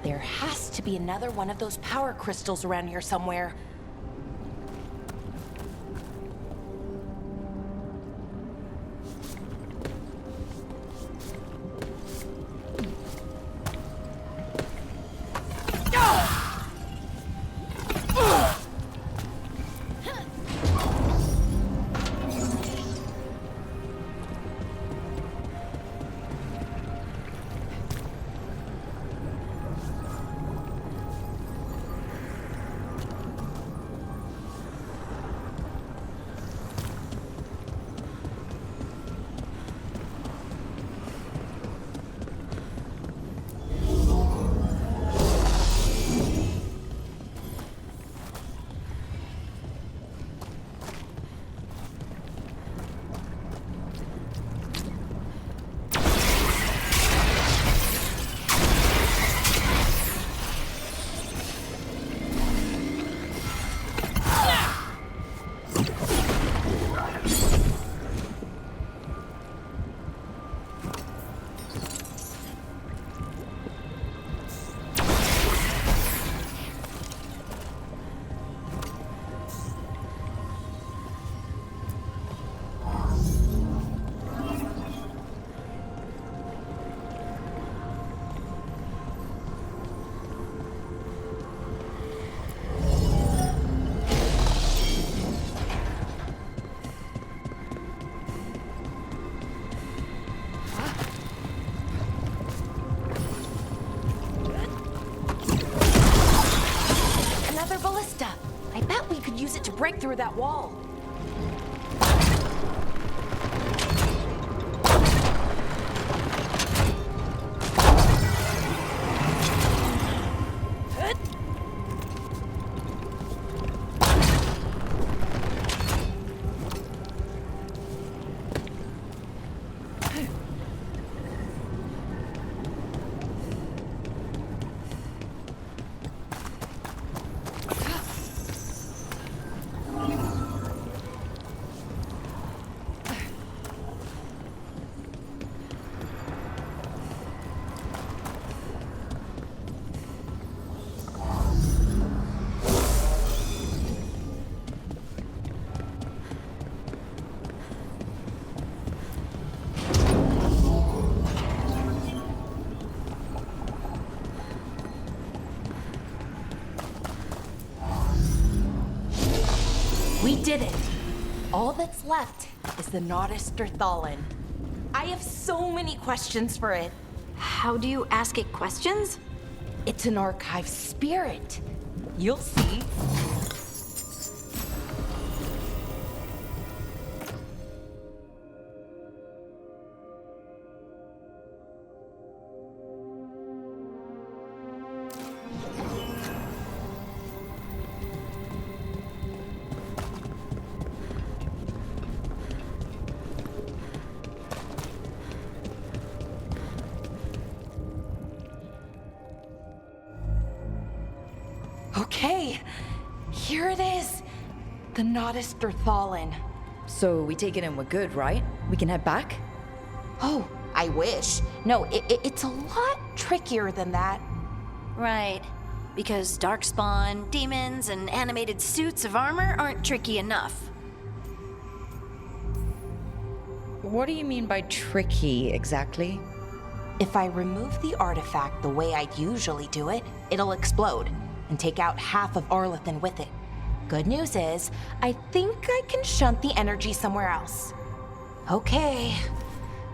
There has to be another one of those power crystals around here somewhere. Break through that wall. did it! All that's left is the Nodus Derthalin. I have so many questions for it. How do you ask it questions? It's an archive spirit. You'll see. Okay, here it is. The Nodus Derthalin. So we take it and we're good, right? We can head back? Oh, I wish. No, it's a lot trickier than that. Right. Because darkspawn, demons, and animated suits of armor aren't tricky enough. What do you mean by tricky, exactly? If I remove the artifact the way I'd usually do it, it'll explode and take out half of Arlethan with it. Good news is, I think I can shunt the energy somewhere else. Okay,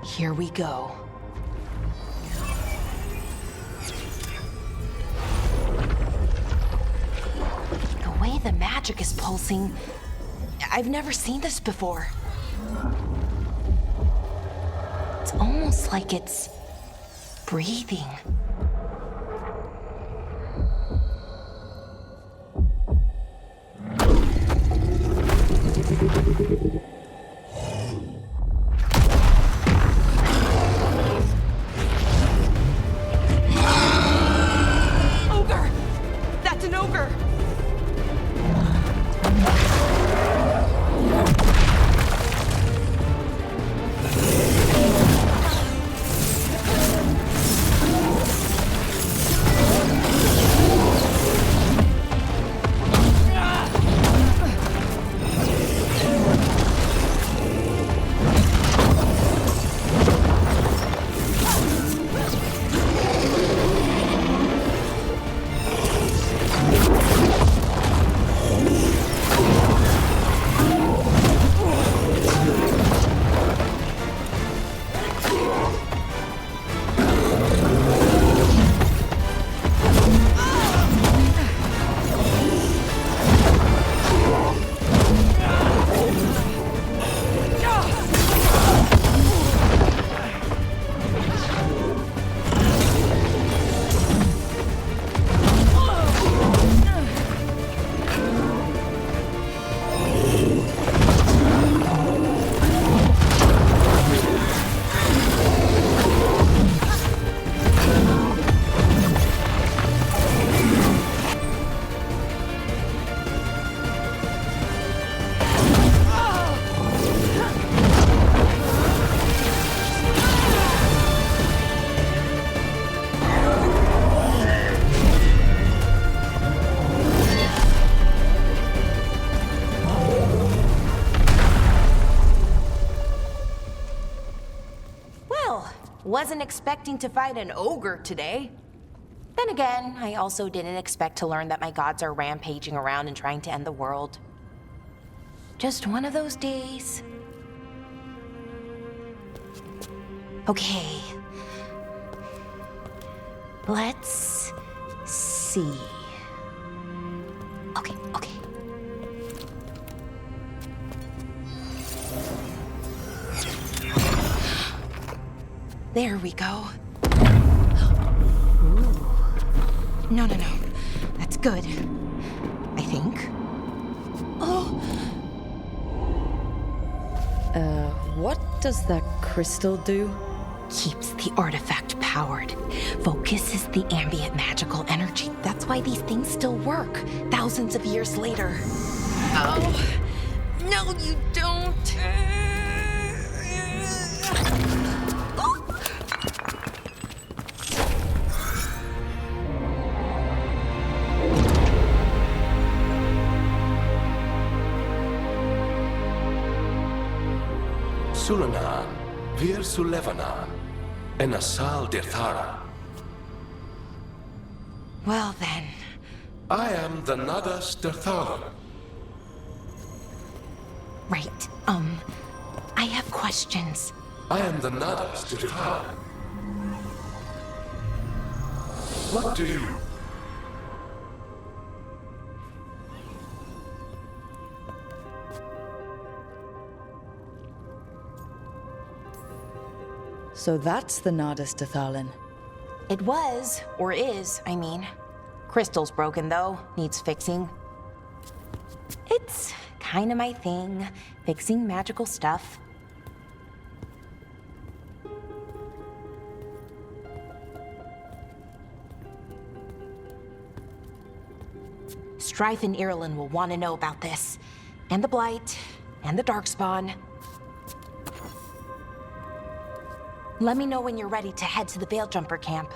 here we go. The way the magic is pulsing, I've never seen this before. It's almost like it's breathing. Ogre! That's an ogre! Wasn't expecting to fight an ogre today. Then again, I also didn't expect to learn that my gods are rampaging around and trying to end the world. Just one of those days. Okay. Let's see. Okay. There we go. Ooh. No. That's good. I think. Oh! What does that crystal do? Keeps the artifact powered. Focuses the ambient magical energy. That's why these things still work, thousands of years later. Oh! No, you don't! Sulanan, Vir Sulevanan, and Asal Dithara. Well then. I am the Nadas Derthalin. Right. I have questions. I am the Nadas to Thar. What do you... So that's the Nardis Dathalin. It was, or is, I mean. Crystal's broken though, needs fixing. It's kinda my thing, fixing magical stuff. Strife and Irulan will want to know about this. And the Blight, and the Darkspawn. Let me know when you're ready to head to the Veil Jumper camp.